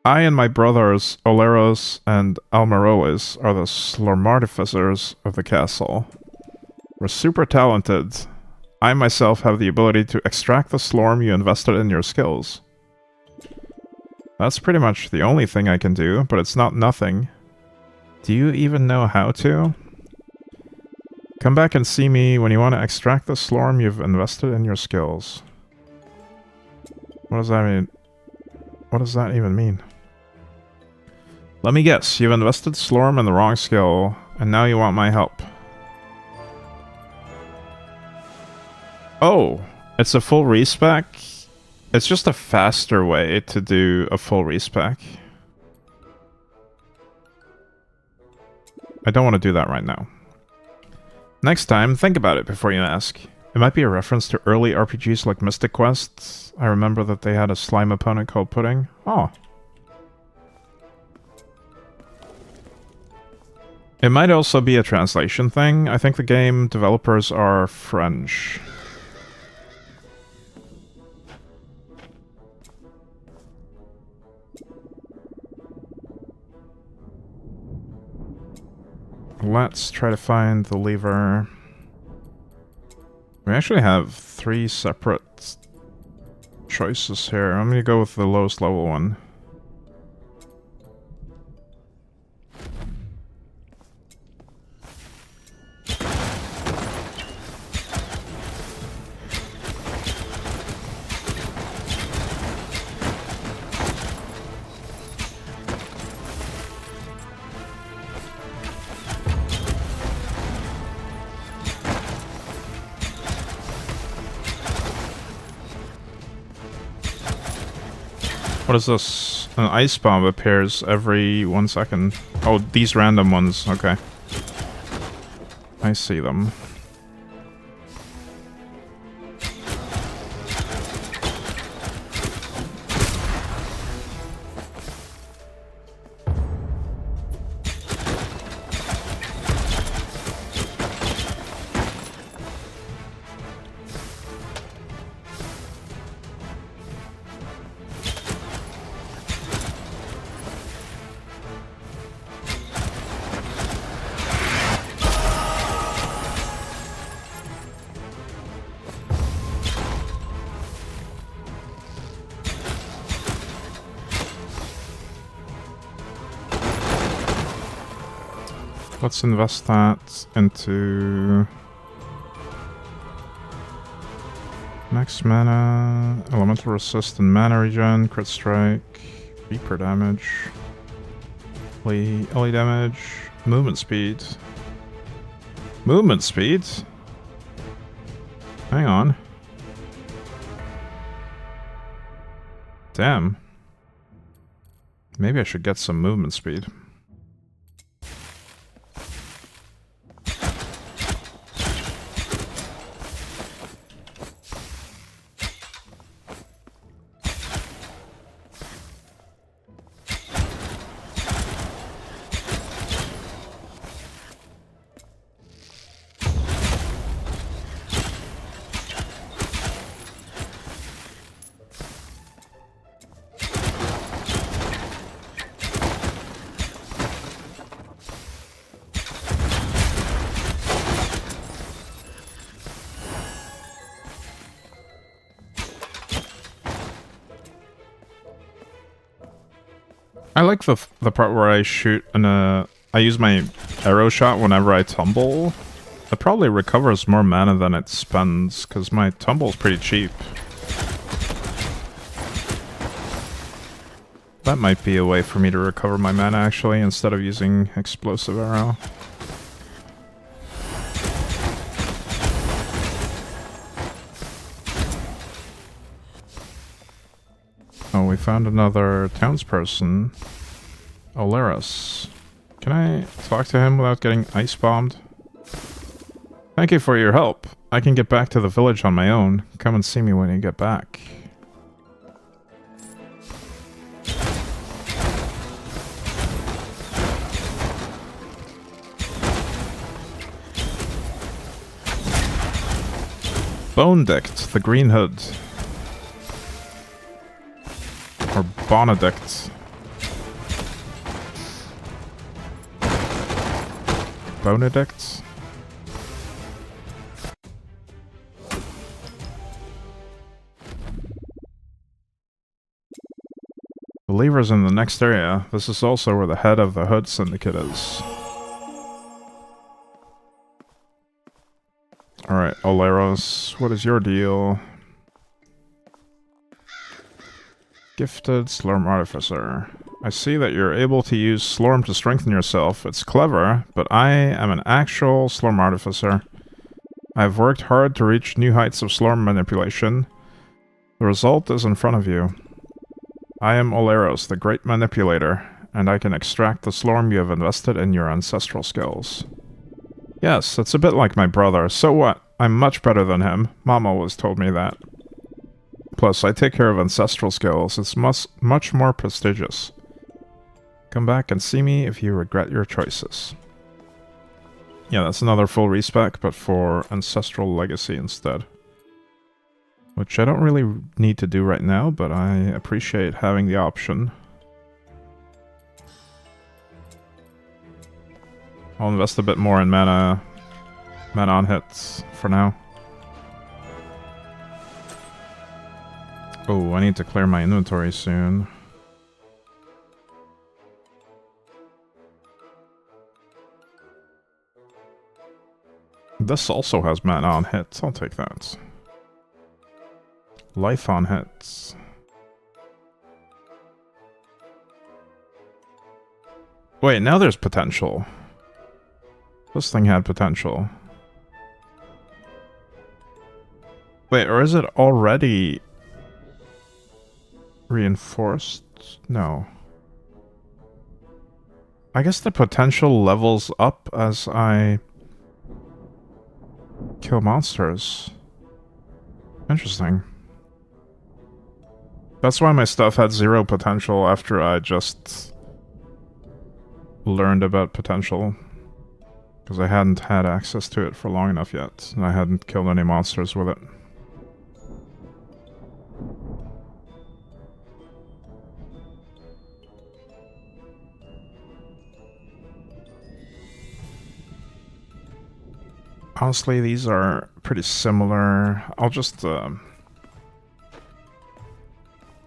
I and my brothers, Oleros and Almarolis, are the Slormartificers of the castle. We're super talented. I myself have the ability to extract the Slorm you invested in your skills. That's pretty much the only thing I can do, but it's not nothing. Do you even know how to? Come back and see me when you want to extract the Slorm you've invested in your skills. What does that mean? What does that even mean? Let me guess, you've invested Slorm in the wrong skill, and now you want my help. Oh, it's a full respec? It's just a faster way to do a full respec. I don't want to do that right now. Next time, think about it before you ask. It might be a reference to early RPGs like Mystic Quest. I remember that they had a slime opponent called Pudding. Oh. It might also be a translation thing. I think the game developers are French. Let's try to find the lever. We actually have 3 separate choices here. I'm gonna go with the lowest level one. What is this? An ice bomb appears every 1 second. Oh, these random ones. Okay. I see them. Let's invest that into max mana, elemental resist and mana regen, crit strike, reaper damage, LE damage, movement speed. Movement speed? Hang on. Damn. Maybe I should get some movement speed. I like the part where I shoot and I use my arrow shot whenever I tumble. It probably recovers more mana than it spends, because my tumble's pretty cheap. That might be a way for me to recover my mana, actually, instead of using Explosive Arrow. Oh, we found another townsperson. Oleros. Can I talk to him without getting ice-bombed? Thank you for your help. I can get back to the village on my own. Come and see me when you get back. Bonedict, the Green Hood. Or Bonedict. Bonedict? The lever's in the next area. This is also where the head of the Hood Syndicate is. Alright, Oleros, what is your deal? Gifted Slorm Artificer. I see that you're able to use Slorm to strengthen yourself. It's clever, but I am an actual Slorm Artificer. I've worked hard to reach new heights of Slorm manipulation. The result is in front of you. I am Oleros, the Great Manipulator, and I can extract the Slorm you have invested in your ancestral skills. Yes, it's a bit like my brother. So what? I'm much better than him. Mom always told me that. Plus, I take care of ancestral skills. It's much more prestigious. Come back and see me if you regret your choices. Yeah, that's another full respec, but for ancestral legacy instead. Which I don't really need to do right now, but I appreciate having the option. I'll invest a bit more in mana on hits for now. Oh, I need to clear my inventory soon. This also has mana on hits. I'll take that. Life on hits. Wait, now there's potential. This thing had potential. Wait, or is it already reinforced? No. I guess the potential levels up as I kill monsters. Interesting. That's why my stuff had 0 potential after I just learned about potential. Because I hadn't had access to it for long enough yet, and I hadn't killed any monsters with it. Honestly, these are pretty similar. I'll just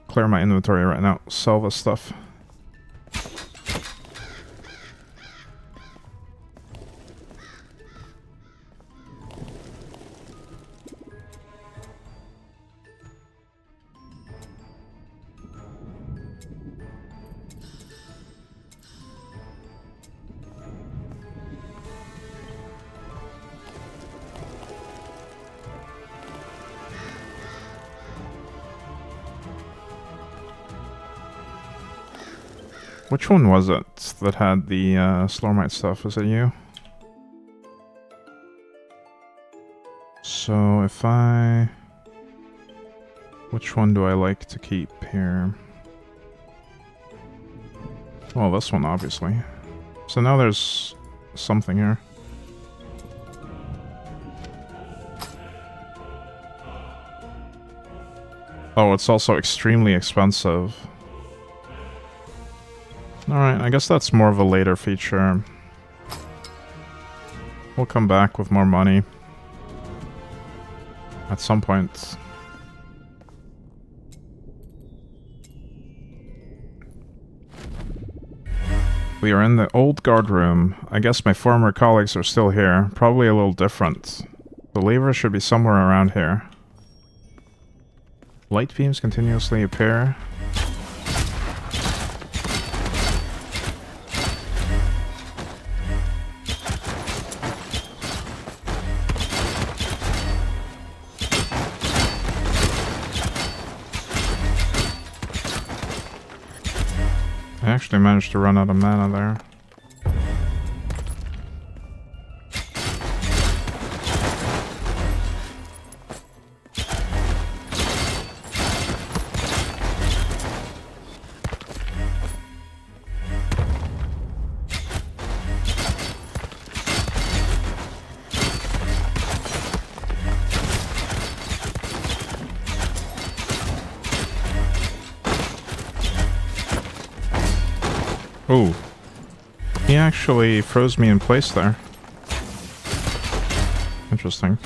clear my inventory right now, sell this stuff. Which one was it that had the Slormite stuff? Was it you? So if I... Which one do I like to keep here? Well, this one, obviously. So now there's something here. Oh, it's also extremely expensive. Alright, I guess that's more of a later feature. We'll come back with more money. At some point. we are in the old guard room. I guess my former colleagues are still here. Probably a little different. The lever should be somewhere around here. Light beams continuously appear. I actually managed to run out of mana there. Ooh. He actually froze me in place there. Interesting.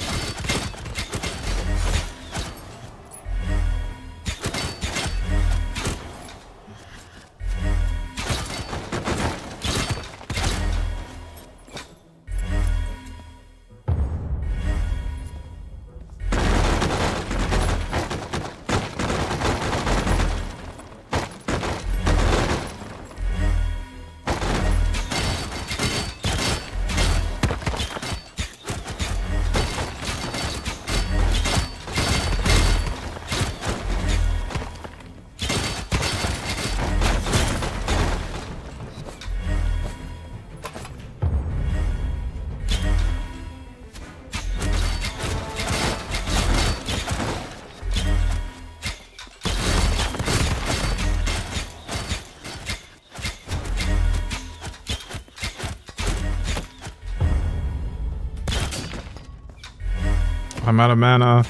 I'm out of mana.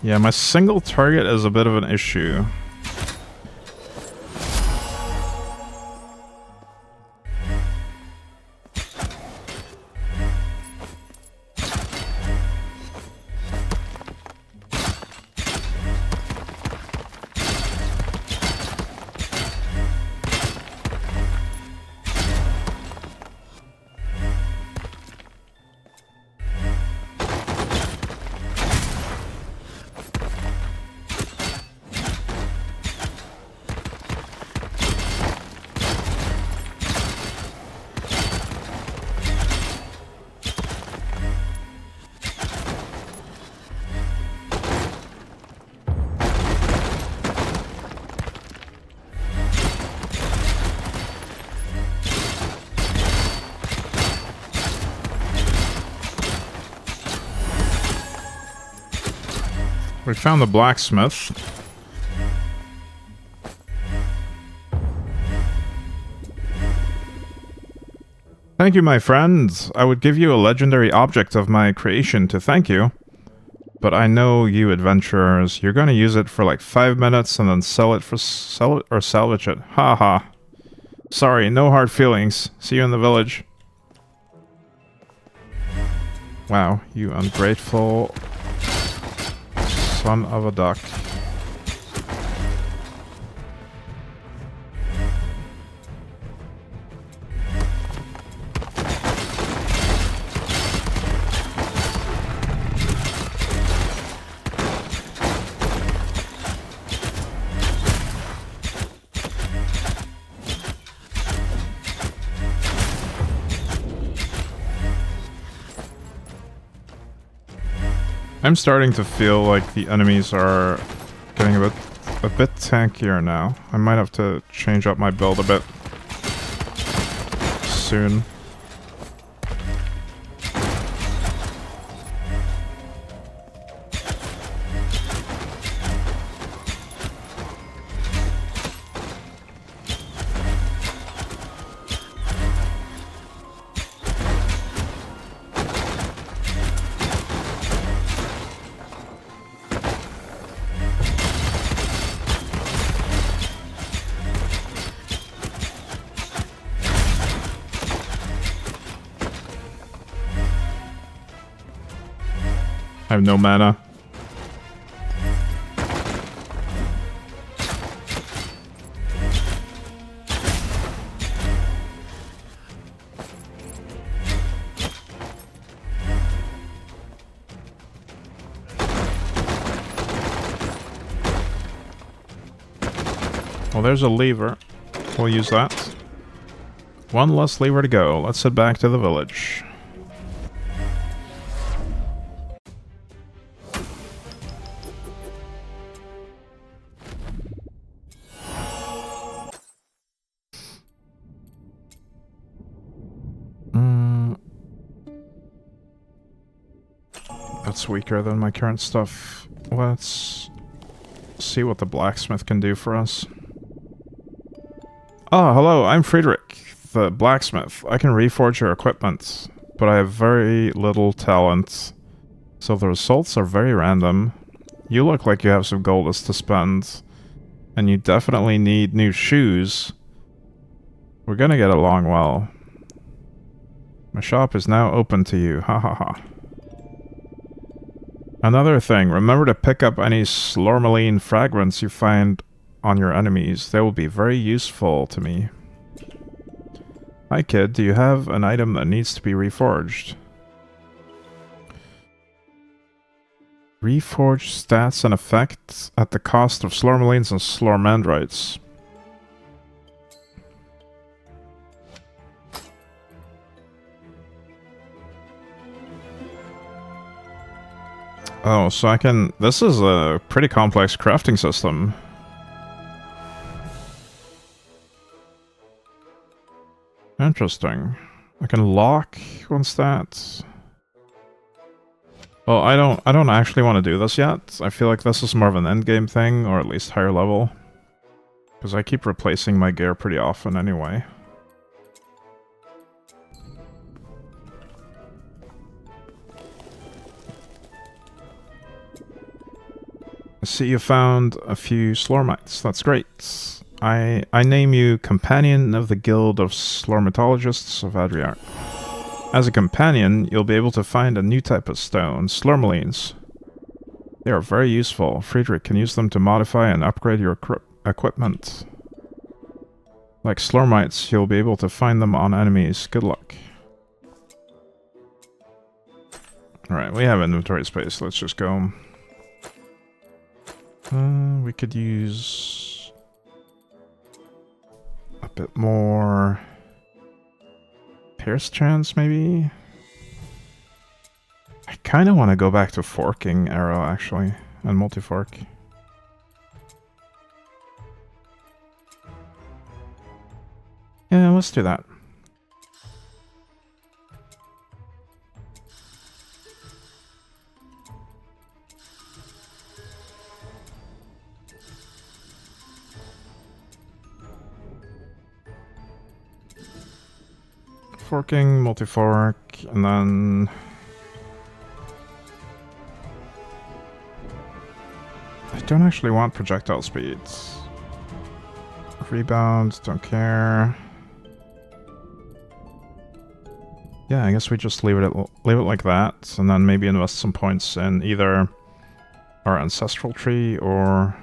Yeah, my single target is a bit of an issue. We found the blacksmith. Thank you, my friend. I would give you a legendary object of my creation to thank you. But I know you adventurers. You're gonna use it for like 5 minutes and then sell it or salvage it. Ha ha. Sorry, no hard feelings. See you in the village. Wow, you ungrateful son of a duck. I'm starting to feel like the enemies are getting a bit tankier now. I might have to change up my build a bit soon. I have no mana. Well, there's a lever. We'll use that. One less lever to go. Let's head back to the village. That's weaker than my current stuff. Let's see what the blacksmith can do for us. Oh, hello, I'm Friedrich, the blacksmith. I can reforge your equipment, but I have very little talent, so the results are very random. You look like you have some gold to spend, and you definitely need new shoes. We're gonna get along well. My shop is now open to you, ha ha ha. Another thing, remember to pick up any Slormarine fragments you find on your enemies. They will be very useful to me. Hi kid, do you have an item that needs to be reforged? Reforge stats and effects at the cost of Slormarines and Slormandrites. Oh, so I can... This is a pretty complex crafting system. Interesting. I can lock one stat. Well, I don't actually want to do this yet. I feel like this is more of an endgame thing, or at least higher level. Because I keep replacing my gear pretty often anyway. I see you found a few Slormites. That's great. I name you Companion of the Guild of Slormatologists of Adriarch. As a companion, you'll be able to find a new type of stone, Slormalines. They are very useful. Friedrich can use them to modify and upgrade your equipment. Like Slormites, you'll be able to find them on enemies. Good luck. Alright, we have inventory space. Let's just go. We could use a bit more Pierce chance, maybe? I kind of want to go back to forking arrow, actually, and multi-fork. Yeah, let's do that. Forking, multi-fork, and then... I don't actually want projectile speeds. Rebound, don't care. Yeah, I guess we just leave it like that, and then maybe invest some points in either our ancestral tree or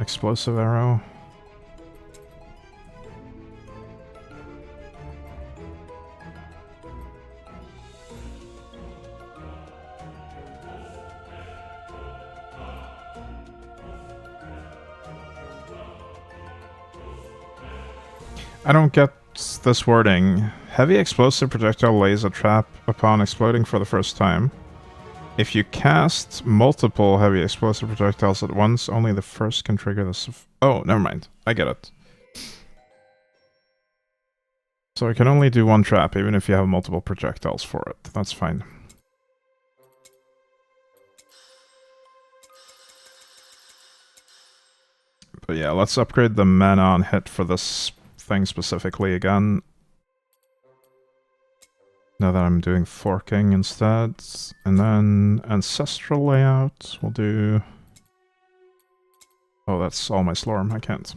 explosive arrow. I don't get this wording. Heavy explosive projectile lays a trap upon exploding for the first time. If you cast multiple heavy explosive projectiles at once, only the first can trigger this. Oh, never mind. I get it. So I can only do one trap, even if you have multiple projectiles for it. That's fine. But yeah, let's upgrade the mana on hit for this thing specifically again. Now that I'm doing forking instead. And then ancestral layout, we'll do... Oh, that's all my Slorm, I can't.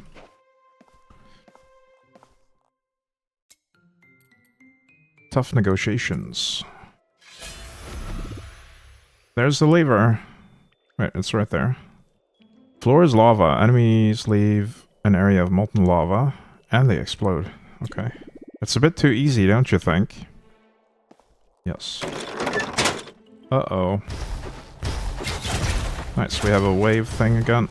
Tough negotiations. There's the lever. Wait, it's right there. Floor is lava. Enemies leave an area of molten lava. And they explode. Okay. It's a bit too easy, don't you think? Yes. Uh-oh. Nice, we have a wave thing again.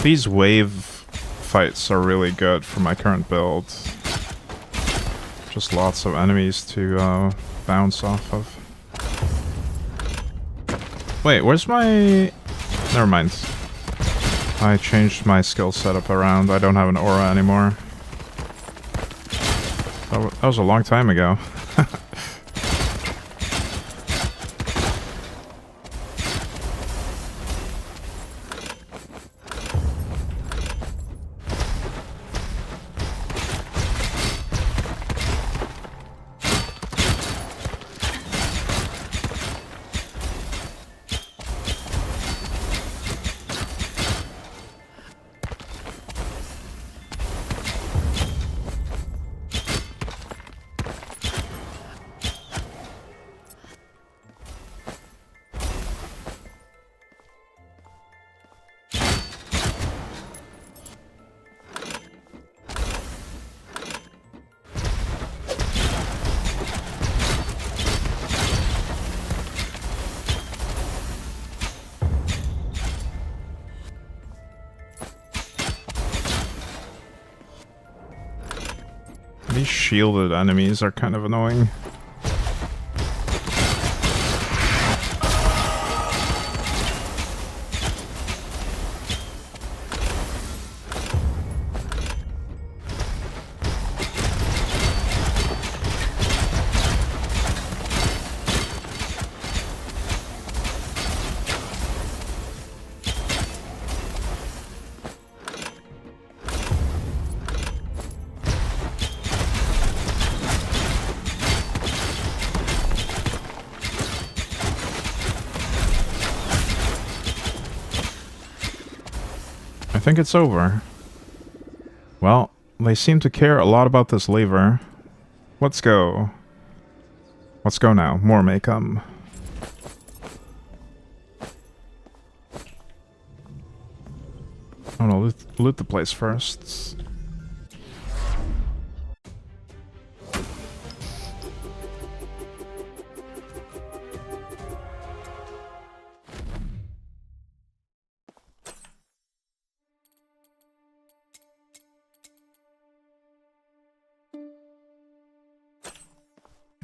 These wave fights are really good for my current build. Just lots of enemies to bounce off of. Wait, where's my... Never mind. I changed my skill setup around. I don't have an aura anymore. That was a long time ago. These shielded enemies are kind of annoying. I think it's over. Well, they seem to care a lot about this lever. Let's go. Let's go now. More may come. I'm gonna loot the place first.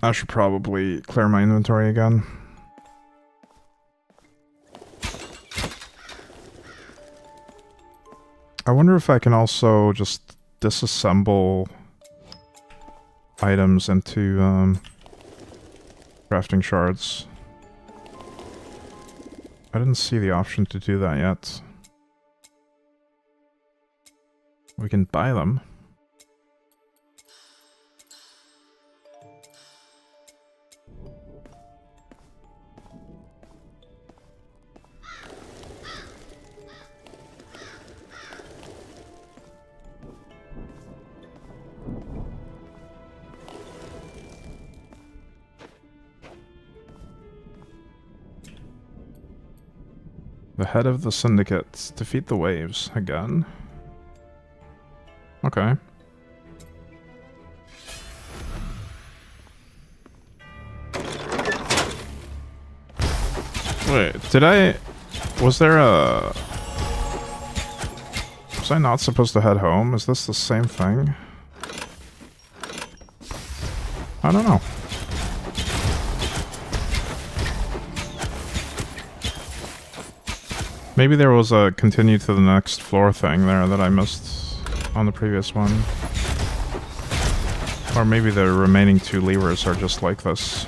I should probably clear my inventory again. I wonder if I can also just disassemble items into crafting shards. I didn't see the option to do that yet. We can buy them. The head of the syndicate. Defeat the waves. Again. Okay. Wait, did I... Was there a... Was I not supposed to head home? Is this the same thing? I don't know. Maybe there was a continue to the next floor thing there that I missed on the previous one. Or maybe the remaining two levers are just like this.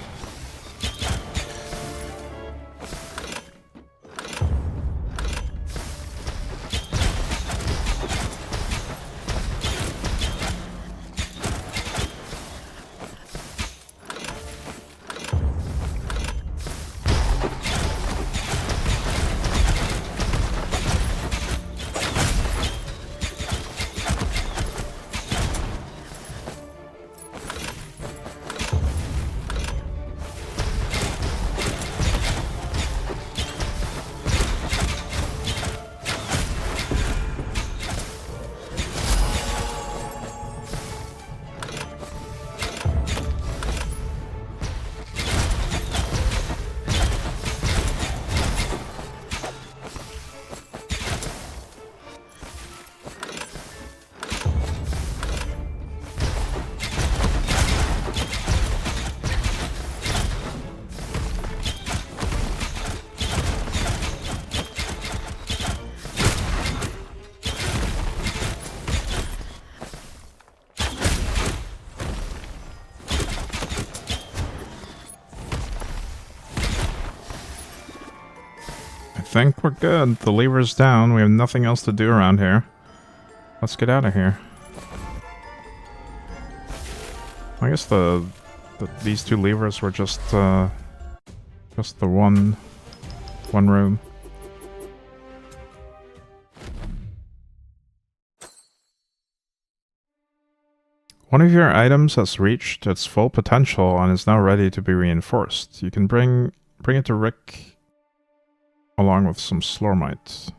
think we're good. The lever's down. We have nothing else to do around here. Let's get out of here. I guess these two levers were just the one room. One of your items has reached its full potential and is now ready to be reinforced. You can bring it to Rick along with some Slormite.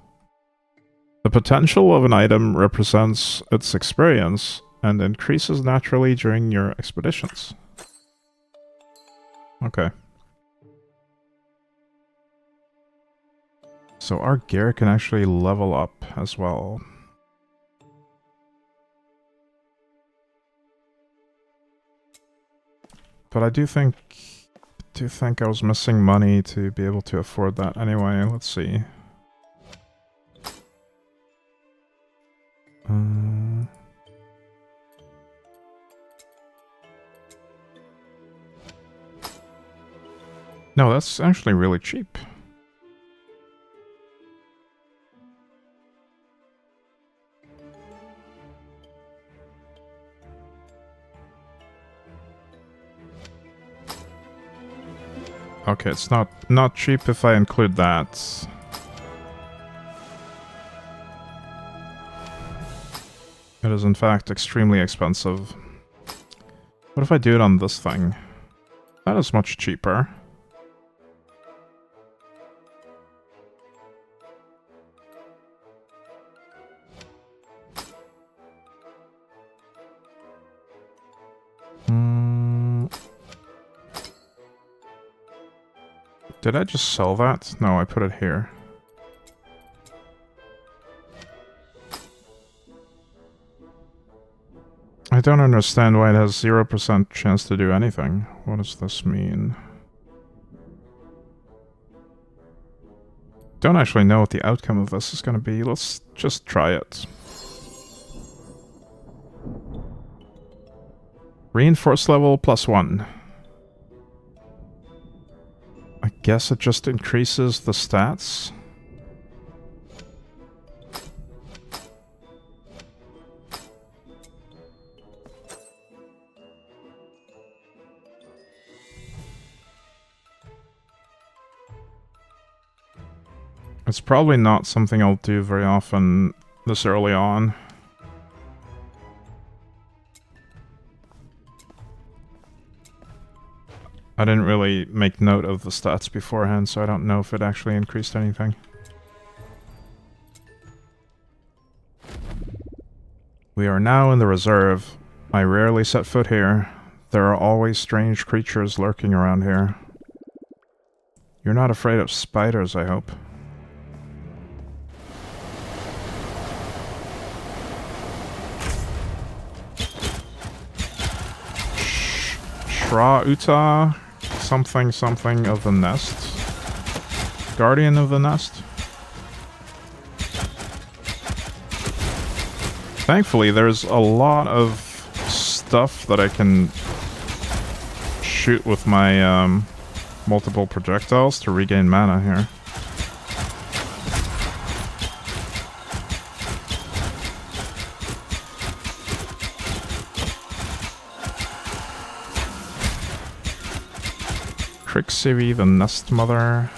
The potential of an item represents its experience and increases naturally during your expeditions. Okay. So our gear can actually level up as well. But I do think I was missing money to be able to afford that anyway. Let's see. No, that's actually really cheap. Okay, it's not cheap if I include that. It is in fact extremely expensive. What if I do it on this thing? That is much cheaper. Did I just sell that? No, I put it here. I don't understand why it has 0% chance to do anything. What does this mean? Don't actually know what the outcome of this is going to be. Let's just try it. Reinforce level +1. I guess it just increases the stats. It's probably not something I'll do very often this early on. I didn't really make note of the stats beforehand, so I don't know if it actually increased anything. We are now in the reserve. I rarely set foot here. There are always strange creatures lurking around here. You're not afraid of spiders, I hope. Uta, something of the nest. Guardian of the nest. Thankfully, there's a lot of stuff that I can shoot with my multiple projectiles to regain mana here. Crixivy, the Nest Mother.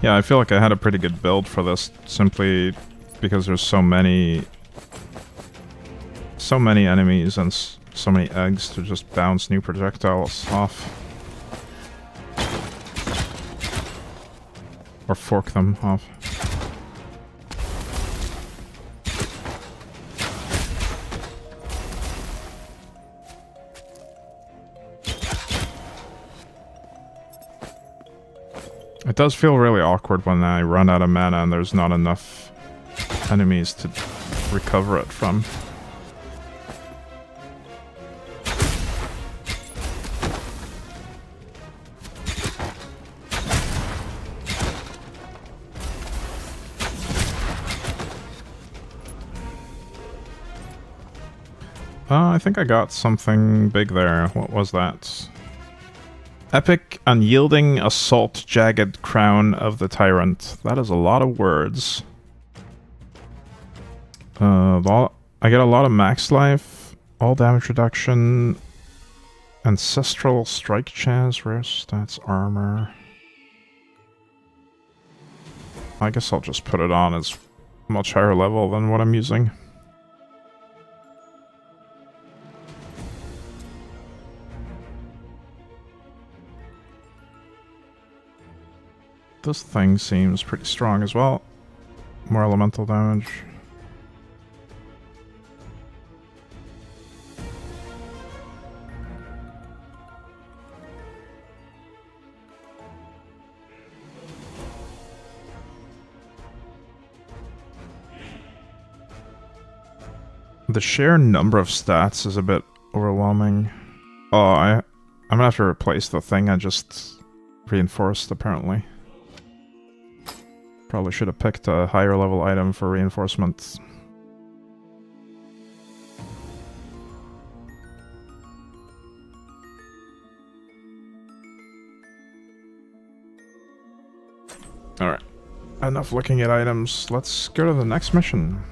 Yeah, I feel like I had a pretty good build for this, simply because there's so many enemies and so many eggs to just bounce new projectiles off. Or fork them off. It does feel really awkward when I run out of mana and there's not enough enemies to recover it from. I think I got something big there. What was that? Epic Unyielding Assault Jagged Crown of the Tyrant. That is a lot of words. I get a lot of max life, all damage reduction, ancestral strike chance, rare stats, armor. I guess I'll just put it on as much higher level than what I'm using. This thing seems pretty strong as well. More elemental damage. The sheer number of stats is a bit overwhelming. Oh, I'm gonna have to replace the thing I just reinforced, apparently. Probably should have picked a higher level item for reinforcement. Alright. Enough looking at items. Let's go to the next mission.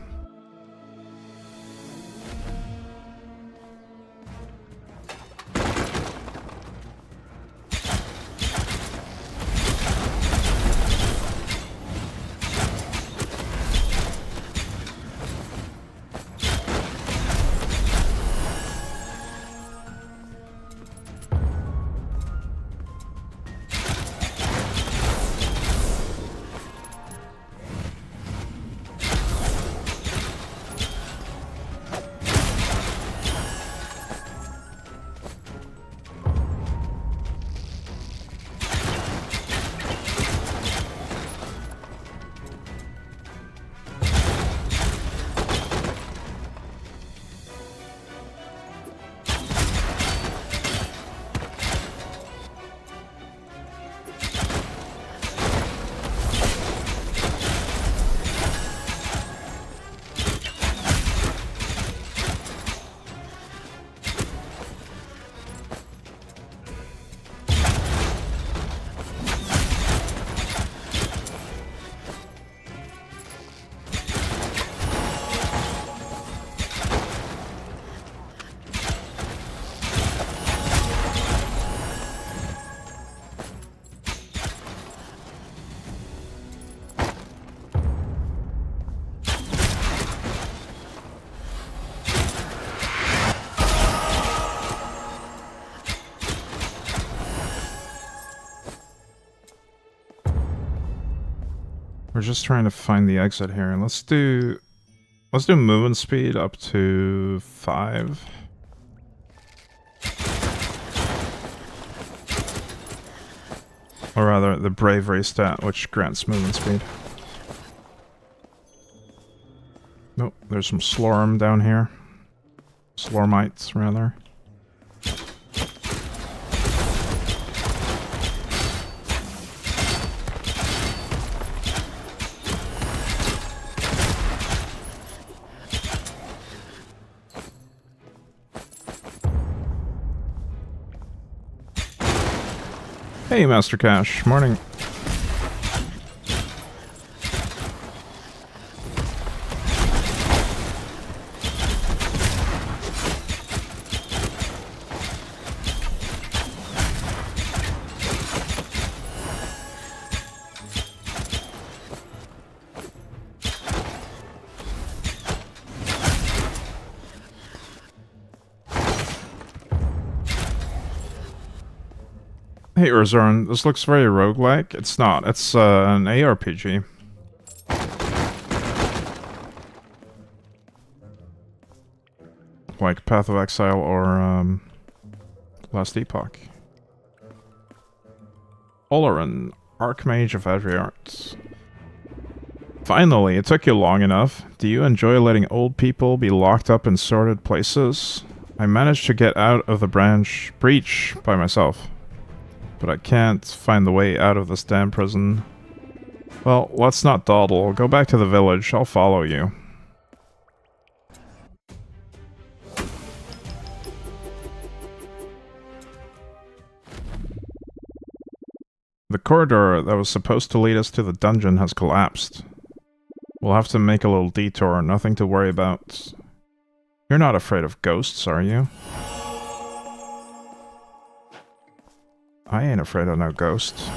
We're just trying to find the exit here. Let's do movement speed up to 5. Or rather, the bravery stat, which grants movement speed. Nope, there's some Slorm down here. Slormites, rather. Hey, Master Cash. Morning. Hey Urzorn, this looks very roguelike. It's not. It's an ARPG. Like Path of Exile or Last Epoch. Oloran, Archmage of Adriarts. Finally, it took you long enough. Do you enjoy letting old people be locked up in sordid places? I managed to get out of the breach by myself. But I can't find the way out of this damn prison. Well, let's not dawdle. Go back to the village. I'll follow you. The corridor that was supposed to lead us to the dungeon has collapsed. We'll have to make a little detour, nothing to worry about. You're not afraid of ghosts, are you? I ain't afraid of no ghosts.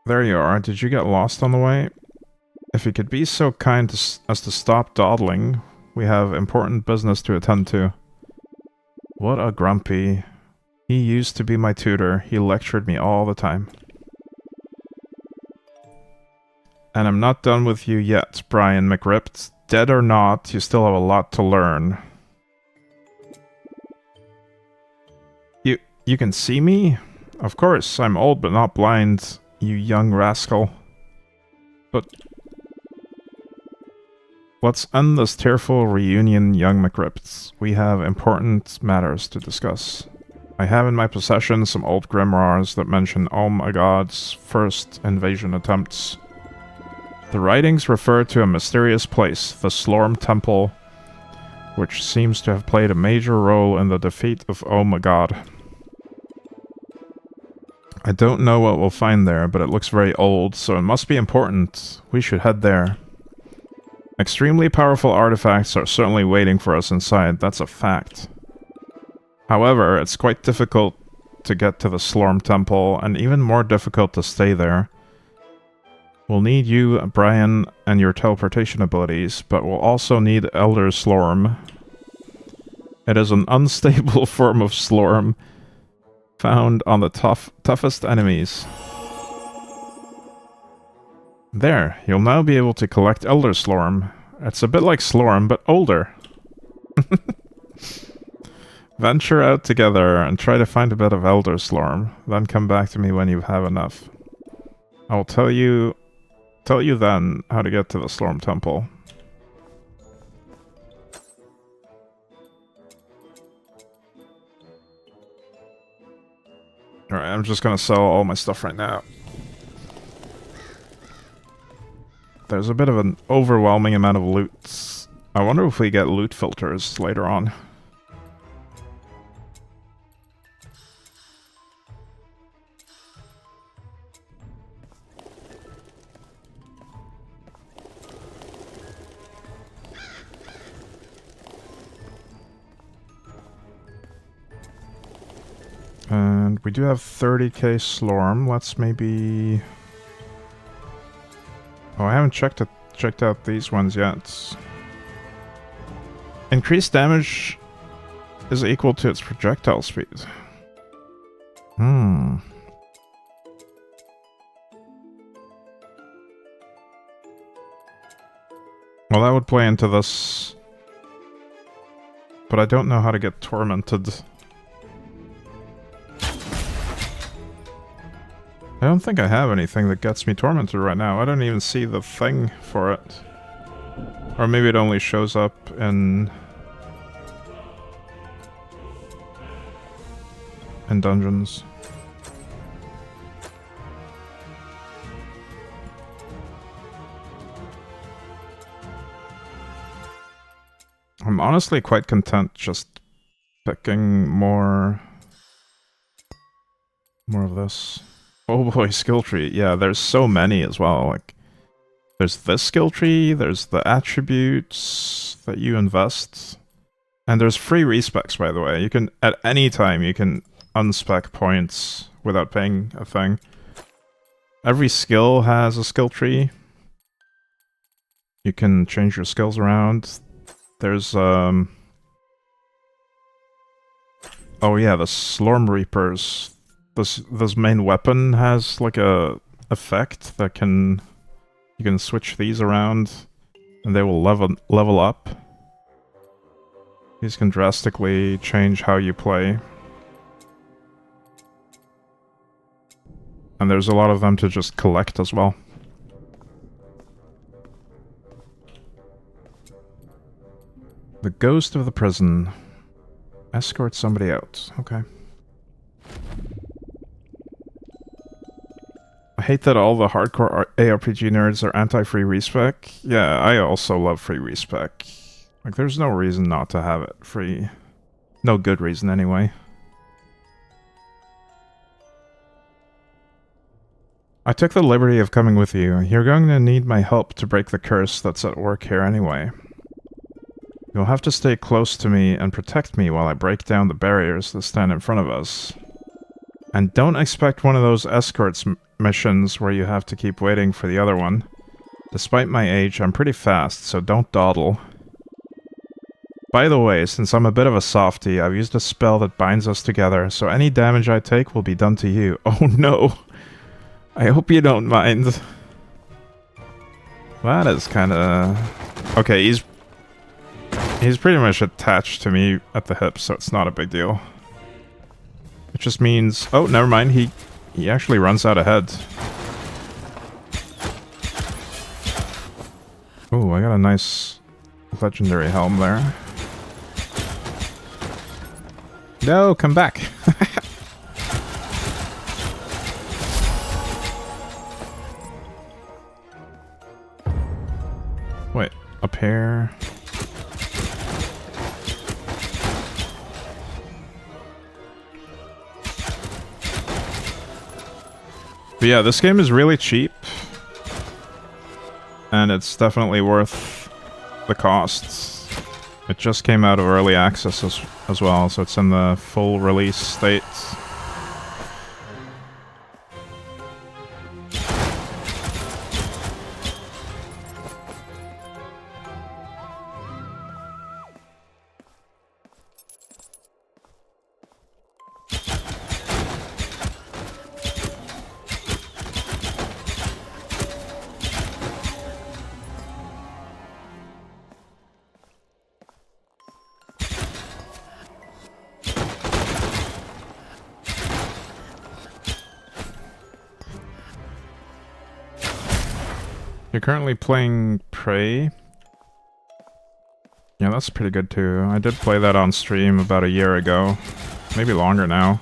There you are. Did you get lost on the way? If you could be so kind as to stop dawdling, we have important business to attend to. What a grumpy. He used to be my tutor. He lectured me all the time. And I'm not done with you yet, Brian McRipped. Dead or not, you still have a lot to learn. You can see me? Of course, I'm old but not blind, you young rascal. But let's end this tearful reunion, young McRipped. We have important matters to discuss. I have in my possession some old grimoires that mention Oh My God's first invasion attempts. The writings refer to a mysterious place, the Slorm Temple, which seems to have played a major role in the defeat of Oh My God. I don't know what we'll find there, but it looks very old, so it must be important. We should head there. Extremely powerful artifacts are certainly waiting for us inside, that's a fact. However, it's quite difficult to get to the Slorm Temple, and even more difficult to stay there. We'll need you, Brian, and your teleportation abilities, but we'll also need Elder Slorm. It is an unstable form of Slorm, found on the toughest enemies. There, you'll now be able to collect Elder Slorm. It's a bit like Slorm, but older. Venture out together and try to find a bit of Elder Slorm, then come back to me when you have enough. I will tell you then how to get to the Slorm Temple. Alright, I'm just gonna sell all my stuff right now. There's a bit of an overwhelming amount of loot. I wonder if we get loot filters later on. And we do have 30k Slorm. Let's maybe... Oh, I haven't checked out these ones yet. Increased damage is equal to its projectile speed. Well, that would play into this. But I don't know how to get tormented. I don't think I have anything that gets me tormented right now. I don't even see the thing for it. Or maybe it only shows up in dungeons. I'm honestly quite content just picking more of this. Oh boy, skill tree. Yeah, there's so many as well. Like, there's this skill tree, there's the attributes that you invest, and there's free respecs, by the way. You can, at any time, you can unspec points without paying a thing. Every skill has a skill tree. You can change your skills around. There's, oh yeah, the Slorm Reapers. This main weapon has like a effect that you can switch these around and they will level up. These can drastically change how you play. And there's a lot of them to just collect as well. The ghost of the prison. Escort somebody out. Okay. I hate that all the hardcore ARPG nerds are anti-free respec. Yeah, I also love free respec. Like, there's no reason not to have it free. No good reason, anyway. I took the liberty of coming with you. You're going to need my help to break the curse that's at work here anyway. You'll have to stay close to me and protect me while I break down the barriers that stand in front of us. And don't expect one of those escorts missions where you have to keep waiting for the other one. Despite my age, I'm pretty fast, so don't dawdle. By the way, since I'm a bit of a softie, I've used a spell that binds us together, so any damage I take will be done to you. Oh no! I hope you don't mind. That is kinda... Okay, he's pretty much attached to me at the hip, so it's not a big deal. It just means... Oh, never mind, he actually runs out ahead. Ooh, I got a nice legendary helm there. No, come back! Wait, up here... But yeah, this game is really cheap. And it's definitely worth the costs. It just came out of early access as well, so it's in the full release state. You're currently playing Prey. Yeah, that's pretty good too. I did play that on stream about a year ago. Maybe longer now.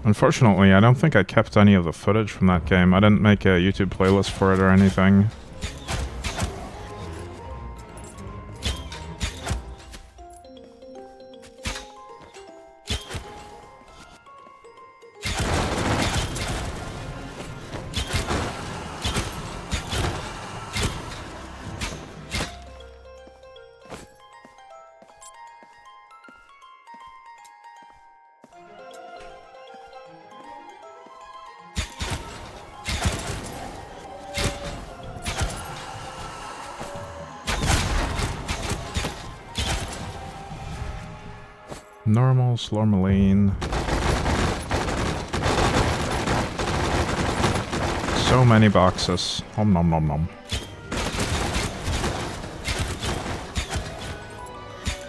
Unfortunately, I don't think I kept any of the footage from that game. I didn't make a YouTube playlist for it or anything. Normal, Slormancer. So many boxes. Om nom nom nom.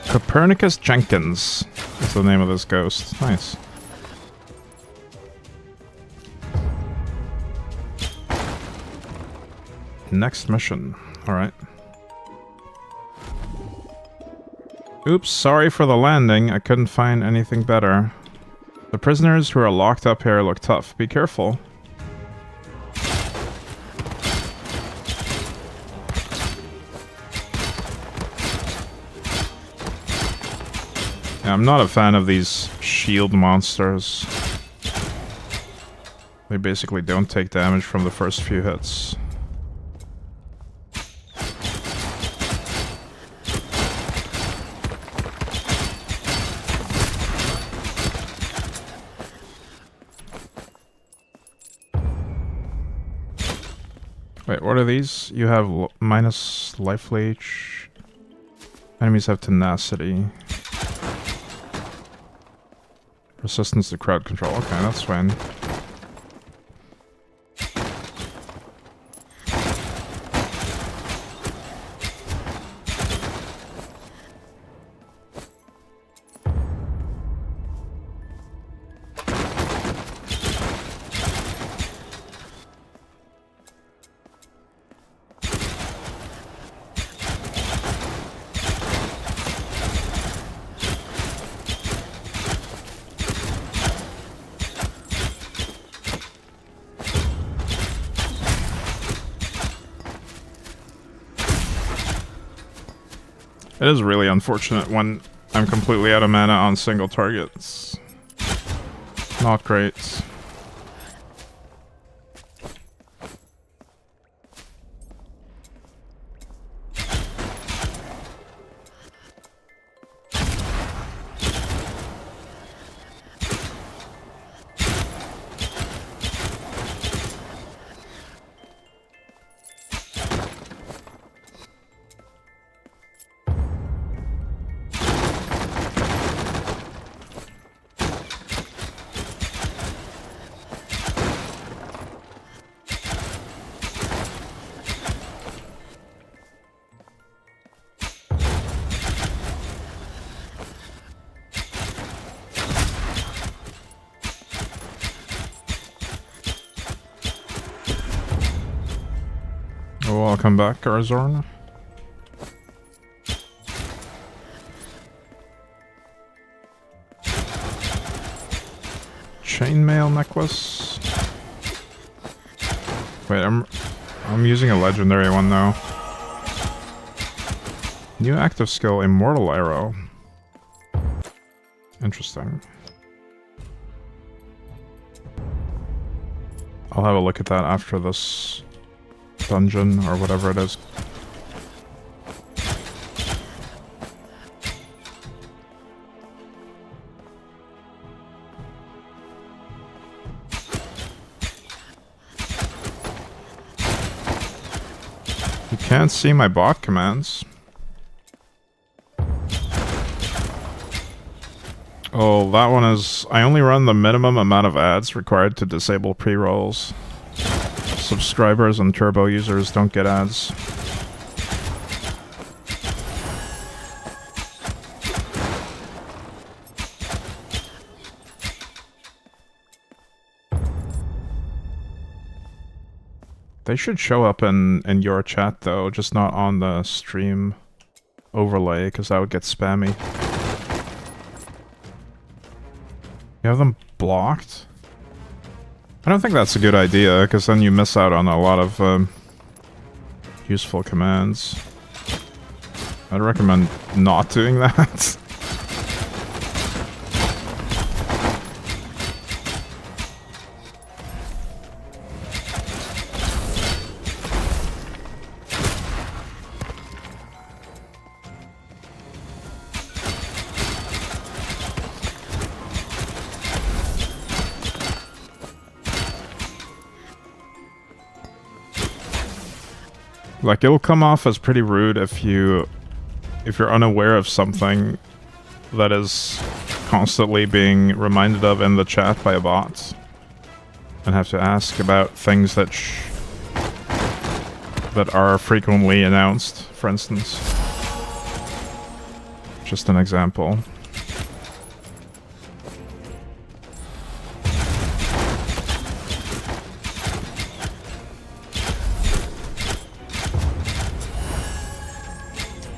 Copernicus Jenkins is the name of this ghost. Nice. Next mission. Alright. Oops, sorry for the landing. I couldn't find anything better. The prisoners who are locked up here look tough. Be careful. Yeah, I'm not a fan of these shield monsters. They basically don't take damage from the first few hits. Wait, what are these? You have minus life leech. Enemies have tenacity. Resistance to crowd control. Okay, that's fine. It is really unfortunate when I'm completely out of mana on single targets. Not great. Welcome back, Garzorn. Chainmail necklace. Wait, I'm using a legendary one though. New active skill, Immortal Arrow. Interesting. I'll have a look at that after this dungeon or whatever it is. You can't see my bot commands. Oh, that one is... I only run the minimum amount of ads required to disable pre-rolls. Subscribers and turbo users don't get ads. They should show up in your chat though, just not on the stream overlay, because that would get spammy. You have them blocked? I don't think that's a good idea, because then you miss out on a lot of useful commands. I'd recommend not doing that. Like, it'll come off as pretty rude if you're unaware of something that is constantly being reminded of in the chat by a bot, and have to ask about things that are frequently announced, for instance. Just an example.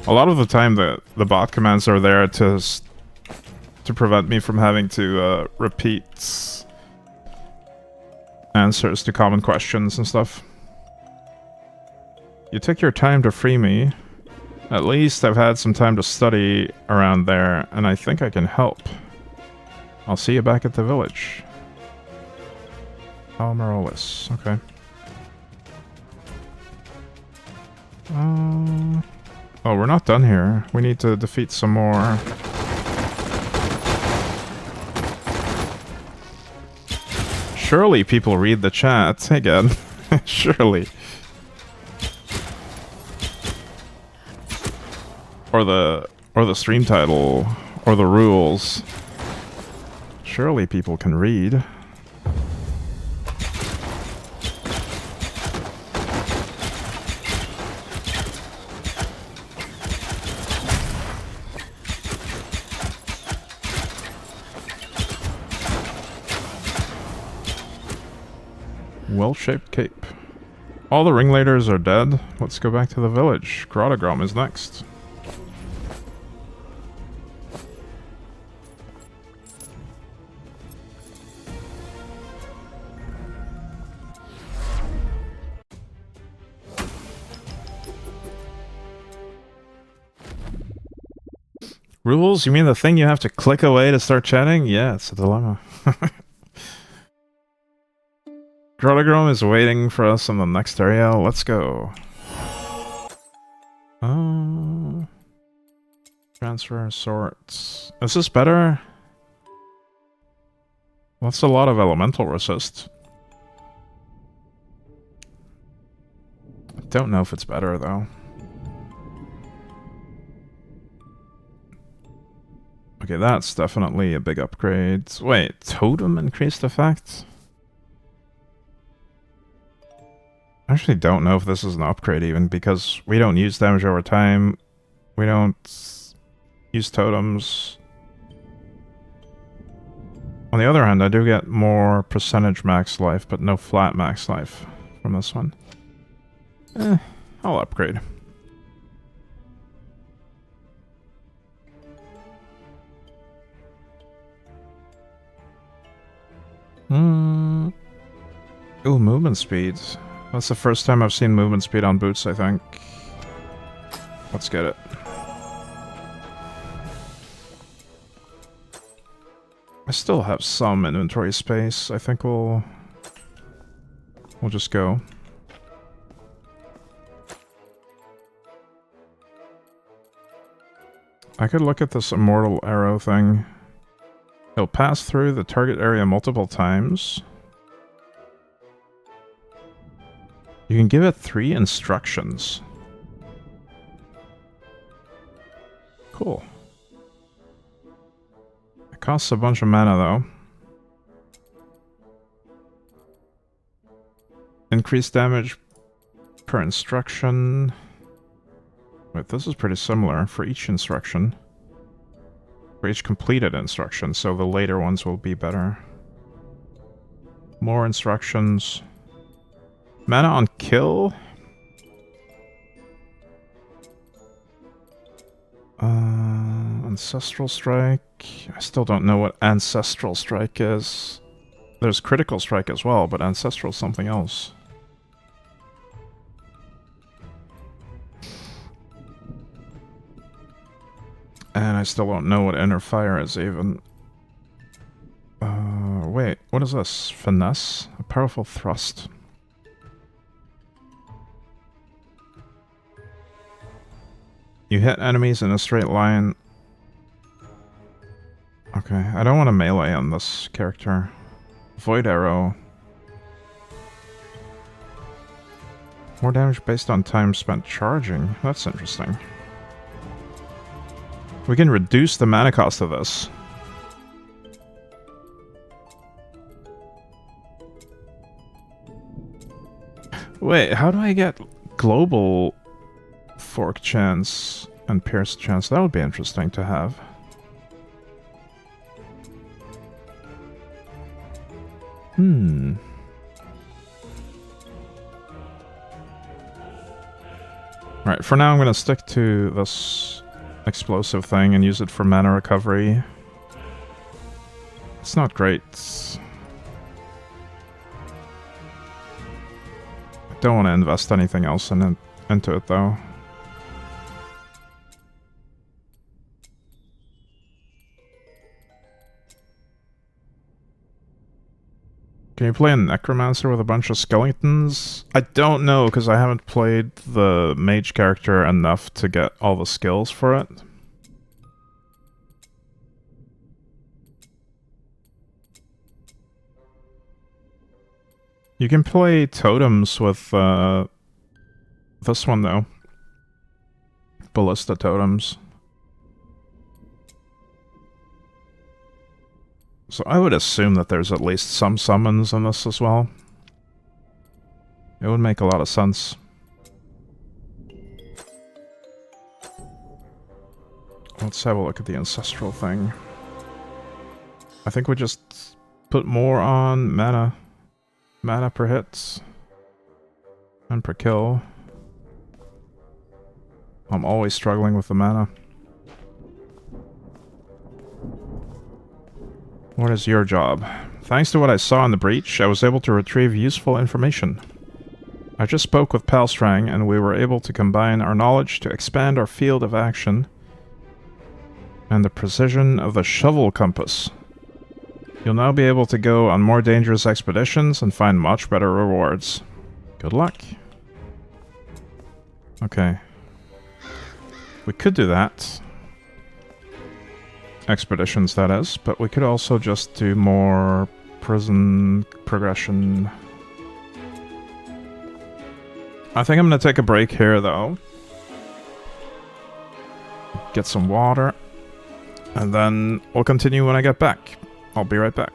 A lot of the time, the bot commands are there to prevent me from having to repeat answers to common questions and stuff. You took your time to free me. At least I've had some time to study around there, and I think I can help. I'll see you back at the village. Almarolis, okay. Oh, we're not done here. We need to defeat some more. Surely people read the chat again. Surely. Or the stream title, or the rules. Surely people can read. Well-shaped cape. All the ringleaders are dead. Let's go back to the village. Grottogrom is next. Rules? You mean the thing you have to click away to start chatting? Yeah, it's a dilemma. Grotogrom is waiting for us in the next area. Let's go. Transfer sorts. Is this better? That's a lot of elemental resist. I don't know if it's better though. Okay, that's definitely a big upgrade. Wait, totem increased effect? I actually don't know if this is an upgrade even, because we don't use damage over time. We don't use totems. On the other hand, I do get more percentage max life, but no flat max life from this one. I'll upgrade. Ooh, movement speed. That's the first time I've seen movement speed on boots, I think. Let's get it. I still have some inventory space. I think we'll just go. I could look at this immortal arrow thing. It'll pass through the target area multiple times. You can give it 3 instructions. Cool. It costs a bunch of mana though. Increased damage per instruction. Wait, this is pretty similar for each instruction. For each completed instruction, so the later ones will be better. More instructions. Mana on kill? Ancestral strike. I still don't know what ancestral strike is. There's critical strike as well, but ancestral is something else. And I still don't know what inner fire is even. Wait, what is this? Finesse? A powerful thrust. You hit enemies in a straight line. Okay, I don't want to melee on this character. Void arrow. More damage based on time spent charging. That's interesting. We can reduce the mana cost of this. Wait, how do I get global fork chance and pierce chance? That would be interesting to have. Alright, for now I'm gonna stick to this explosive thing and use it for mana recovery. It's not great. I don't want to invest anything else into it though. Can you play a Necromancer with a bunch of skeletons? I don't know, because I haven't played the mage character enough to get all the skills for it. You can play totems with this one though. Ballista totems. So I would assume that there's at least some summons in this as well. It would make a lot of sense. Let's have a look at the ancestral thing. I think we just put more on mana. Mana per hit. And per kill. I'm always struggling with the mana. What is your job? Thanks to what I saw in the breach, I was able to retrieve useful information. I just spoke with Palstrang, and we were able to combine our knowledge to expand our field of action And the precision of the shovel compass. You'll now be able to go on more dangerous expeditions and find much better rewards. Good luck. Okay. We could do that. Expeditions, that is. But we could also just do more prison progression. I think I'm going to take a break here, though. Get some water. And then we'll continue when I get back. I'll be right back.